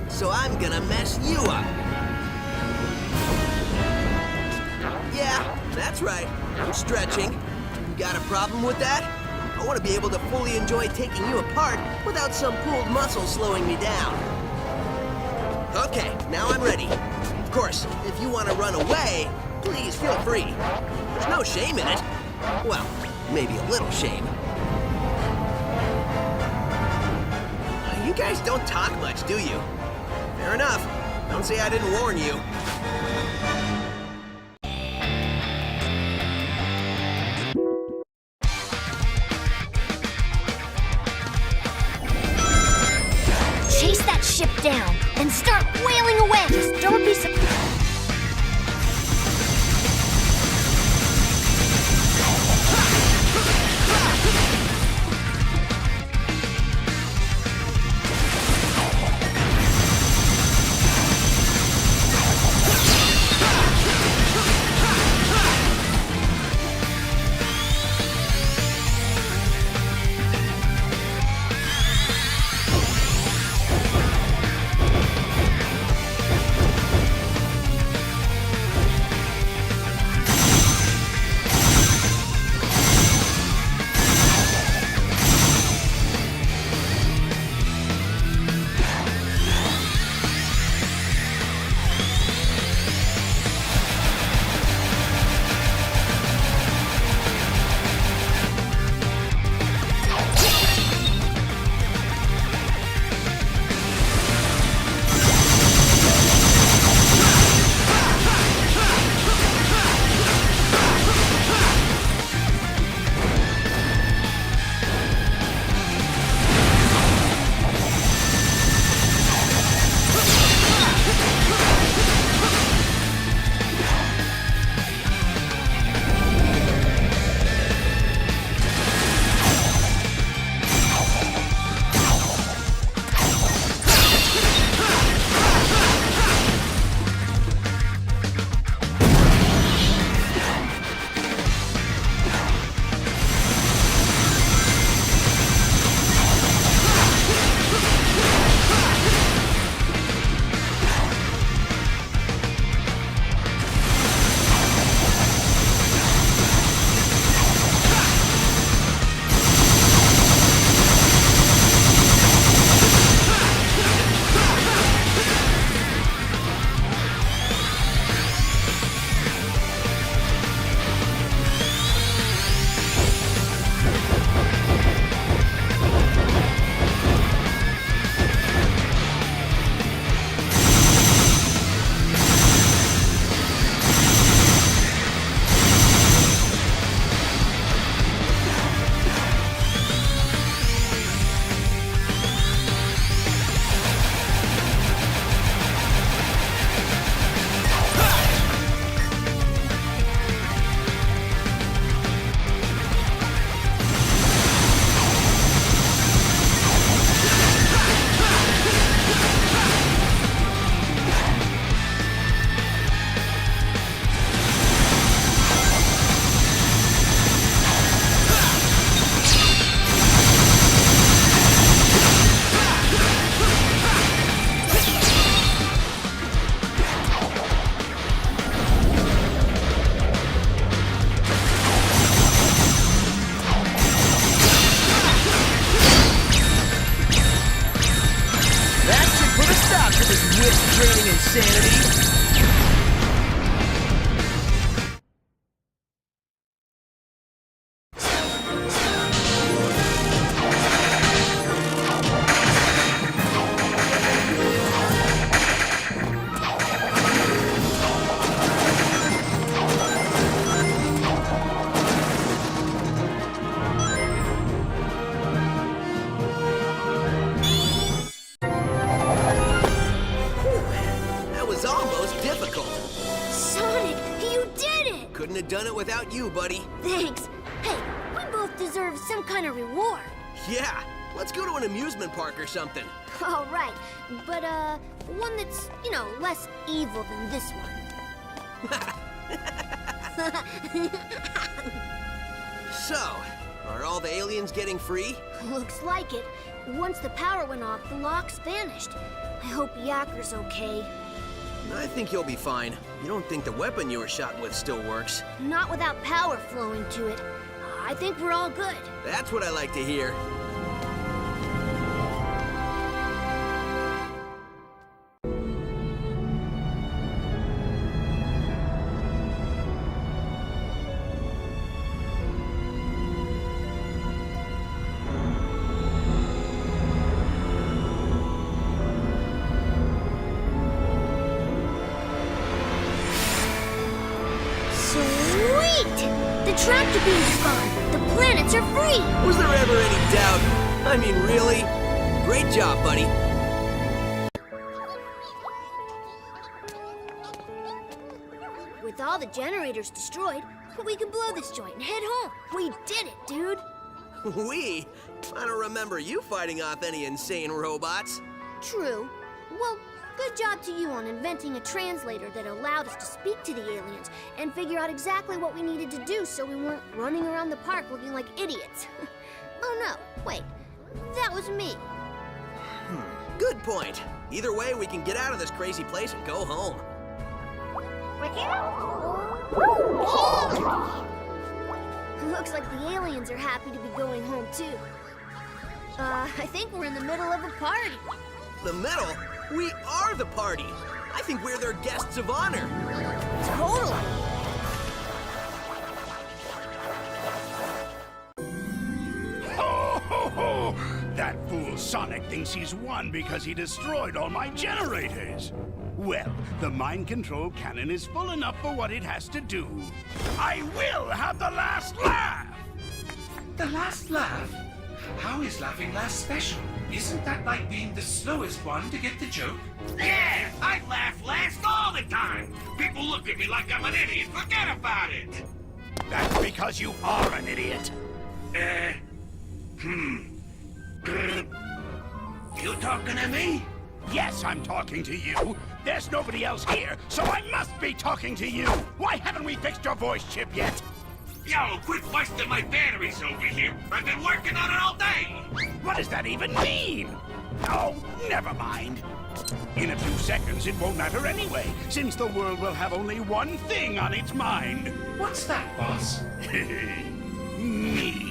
So I'm gonna mess you up. Yeah, that's right. I'm stretching. You got a problem with that? I want to be able to fully enjoy taking you apart without some pulled muscle slowing me down. Okay, now I'm ready. Of course, if you want to run away, please feel free. There's no shame in it. Well, maybe a little shame. You guys don't talk much, do you? Fair enough. Don't say I didn't warn you. Chase that ship down and start wailing away. Just don't be surprised. Couldn't have done it without you, buddy. Thanks. Hey, we both deserve some kind of reward. Yeah, let's go to an amusement park or something. All right, but one that's, less evil than this one. So, are all the aliens getting free? Looks like it. Once the power went off, the locks vanished. I hope Yakker's okay. I think he'll be fine. You don't think the weapon you were shot with still works? Not without power flowing to it. I think we're all good. That's what I like to hear. Sweet! The tractor beam's gone. The planets are free. Was there ever any doubt? I mean, really? Great job, buddy. With all the generators destroyed, we can blow this joint and head home. We did it, dude. We? I don't remember you fighting off any insane robots. True. Well, good job to you on inventing a translator that allowed us to speak to the aliens and figure out exactly what we needed to do so we weren't running around the park looking like idiots. Oh no, wait. That was me. Good point. Either way, we can get out of this crazy place and go home. Looks like the aliens are happy to be going home too. I think we're in the middle of a party. The middle? We are the party. I think we're their guests of honor. Totally. Ho, ho, ho! That fool Sonic thinks he's won because he destroyed all my generators. Well, the mind control cannon is full enough for what it has to do. I will have the last laugh! The last laugh? How is laughing last special? Isn't that like being the slowest one to get the joke? Yeah, I laugh last all the time. People look at me like I'm an idiot. Forget about it. That's because you are an idiot. You talking to me? Yes, I'm talking to you. There's nobody else here, so I must be talking to you. Why haven't we fixed your voice chip yet? Yo, quit busting my batteries over here. I've been working on it all day. What does that even mean? Oh, never mind. In a few seconds, it won't matter anyway, since the world will have only one thing on its mind. What's that, boss? Me.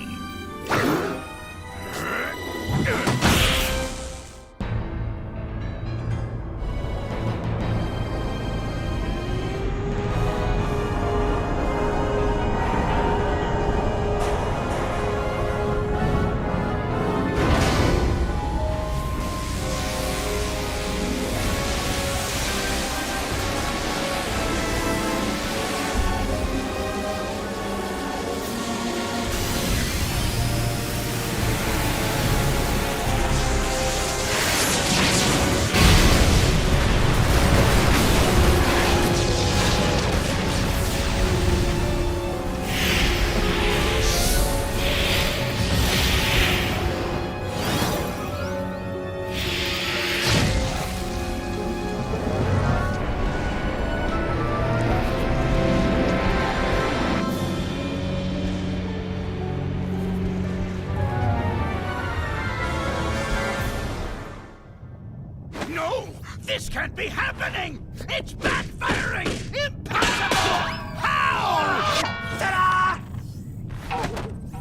No! This can't be happening! It's backfiring! Impossible! How? Ta-da!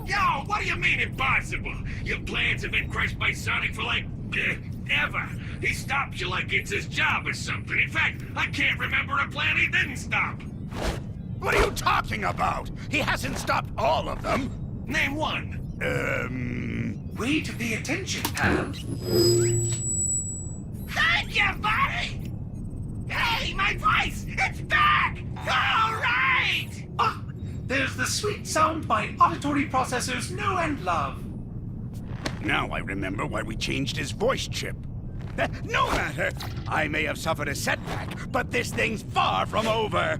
Yo, what do you mean impossible? Your plans have been crushed by Sonic for like, ever. He stops you like it's his job or something. In fact, I can't remember a plan he didn't stop. What are you talking about? He hasn't stopped all of them. Name one. Way to pay attention, Pam. Thank you, buddy! Hey, my voice! It's back! All right! Ah, there's the sweet sound my auditory processors know and love. Now I remember why we changed his voice chip. No matter! I may have suffered a setback, but this thing's far from over.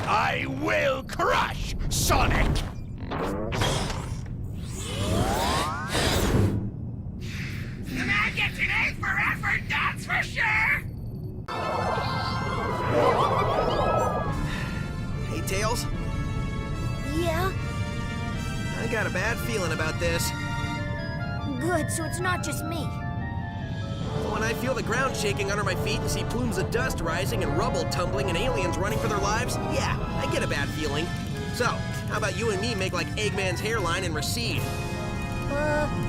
I will crush Sonic! The man gets an A for effort, that's for sure! Hey, Tails, Yeah? I got a bad feeling about this. good, so it's not just me. When I feel the ground shaking under my feet and see plumes of dust rising and rubble tumbling and aliens running for their lives, yeah, I get a bad feeling. So, how about you and me make like Eggman's hairline and recede?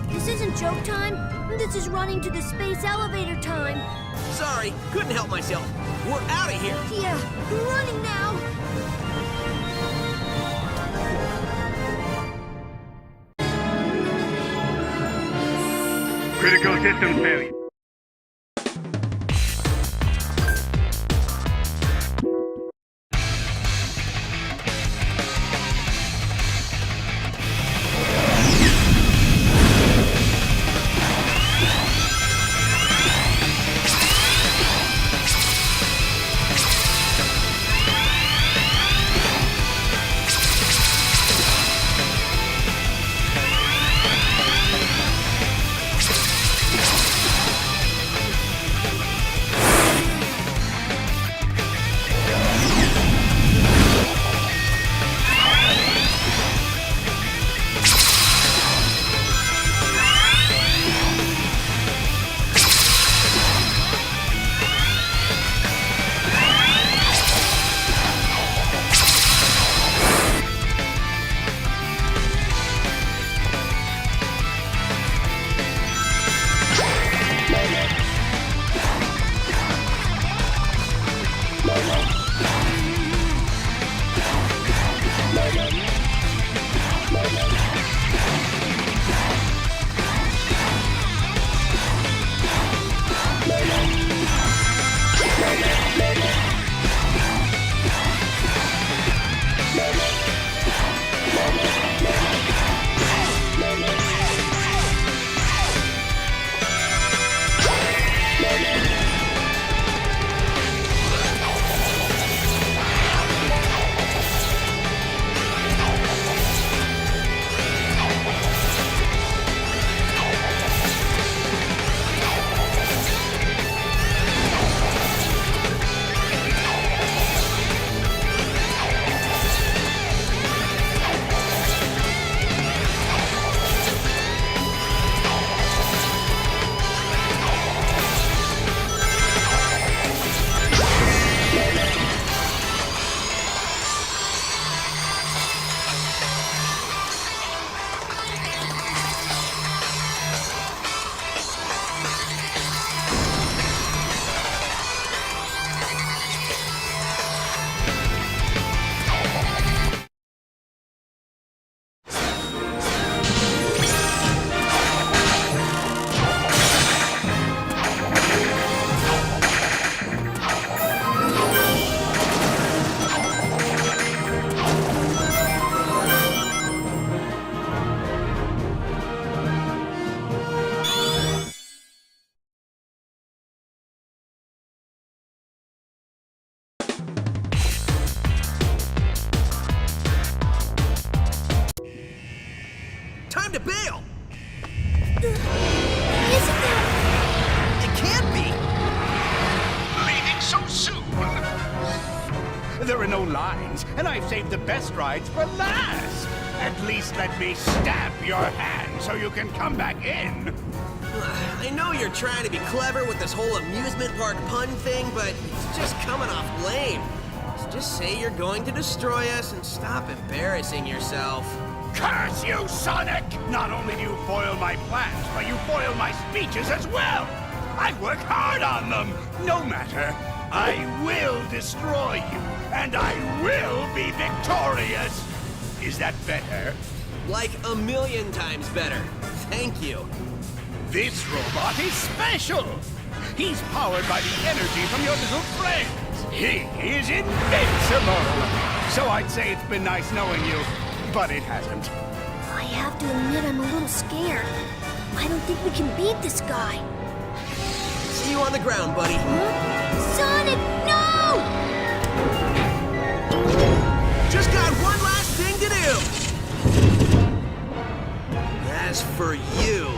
This isn't joke time. This is running to the space elevator time. Sorry, couldn't help myself. We're out of here. Yeah, I'm running now. Critical system failure. Time to bail! Isn't there? It can't be! Leaving so soon. There are no lines, and I've saved the best rides for last. At least let me stamp your hand so you can come back in. I know you're trying to be clever with this whole amusement park pun thing, but it's just coming off lame. So just say you're going to destroy us and stop embarrassing yourself. Curse you, Sonic! Not only do you foil my plans, but you foil my speeches as well! I work hard on them! No matter, I will destroy you, and I will be victorious! Is that better? Like a million times better. Thank you. This robot is special! He's powered by the energy from your little friends! He is invincible! So I'd say it's been nice knowing you, but it hasn't. I have to admit I'm a little scared. I don't think we can beat this guy. See you on the ground, buddy. Huh? Sonic, no! Just got one last thing to do! As for you...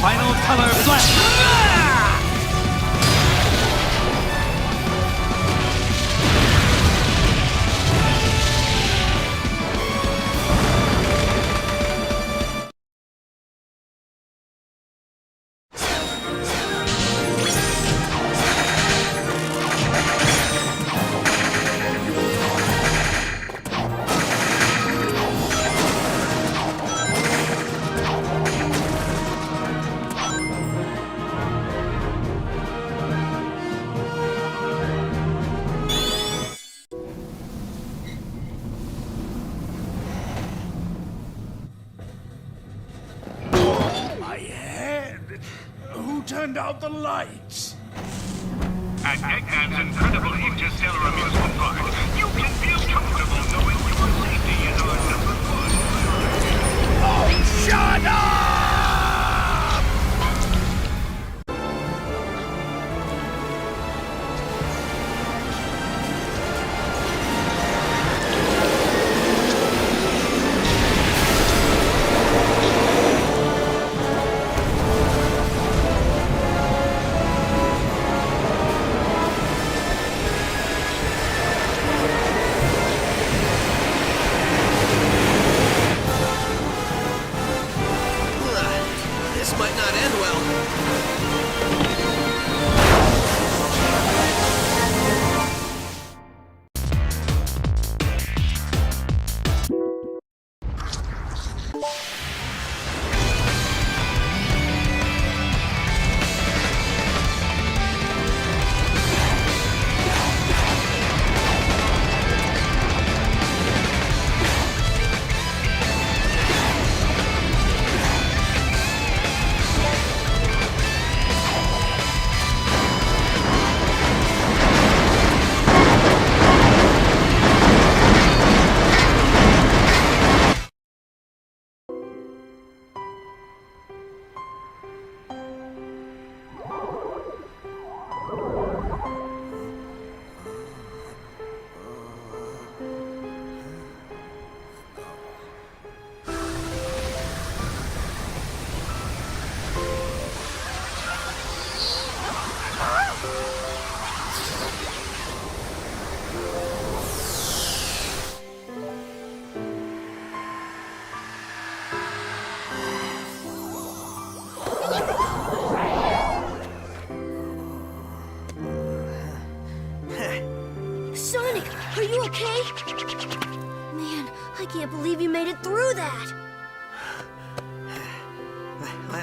Final color flash! My head! Who turned out the lights? At Eggman's incredible interstellar amusement park, you can feel comfortable knowing your safety is our number one. Oh, shut up! This might not end well. Sonic, are you okay? Man, I can't believe you made it through that.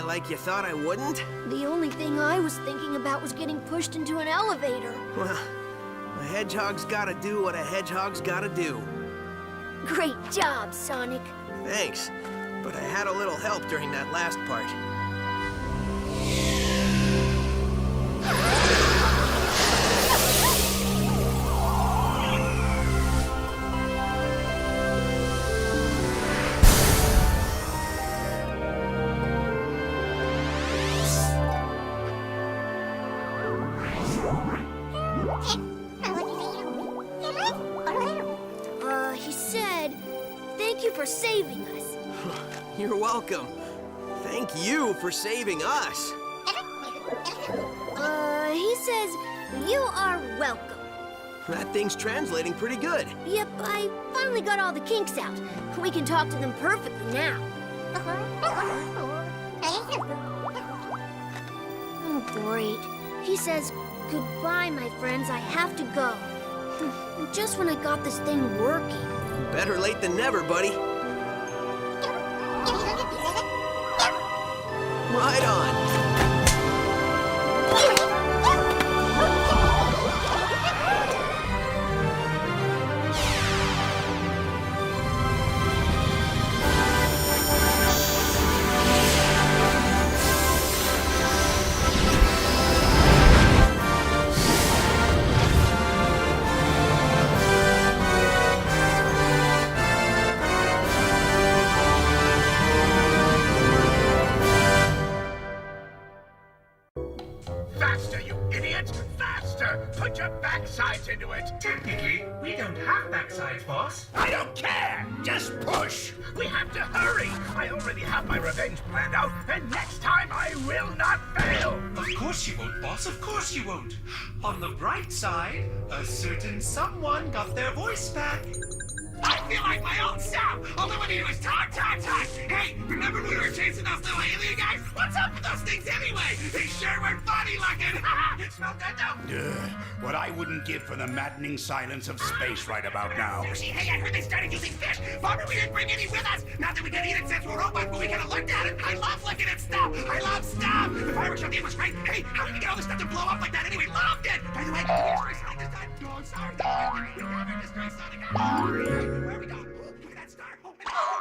Like you thought I wouldn't? The only thing I was thinking about was getting pushed into an elevator. Well, a hedgehog's gotta do what a hedgehog's gotta do. Great job, Sonic. Thanks, but I had a little help during that last part. for saving us. You're welcome. Thank you for saving us. He says you are welcome. That thing's translating pretty good. Yep, I finally got all the kinks out. We can talk to them perfectly now. Oh, great. He says, goodbye, my friends, I have to go. Just when I got this thing working. Better late than never, buddy. Right on. Faster, you idiot! Faster! Put your backsides into it! Technically, we don't have backsides, boss. I don't care! Just push! We have to hurry! I already have my revenge planned out, and next time I will not fail! Of course you won't, boss. Of course you won't. On the bright side, a certain someone got their voice back. I feel like my old self! All I want to do is talk! Hey, remember when we were chasing those little alien guys? What's up with those things anyway? They sure were funny looking! Smell good though? What I wouldn't give for the maddening silence of space right about now. Sushi, hey, I heard they started using fish! Bummer we didn't bring any with us! Not that we can eat it since we're robots, but we could have looked at it! I love looking at stuff! I love stuff! The fireworks show game was great! Hey, how did we get all this stuff to blow up like that anyway? Loved it! By the way, did we destroy Sonic this time? No, I'm sorry. We never destroy Sonic! Where are we going? Look at that star! Oh,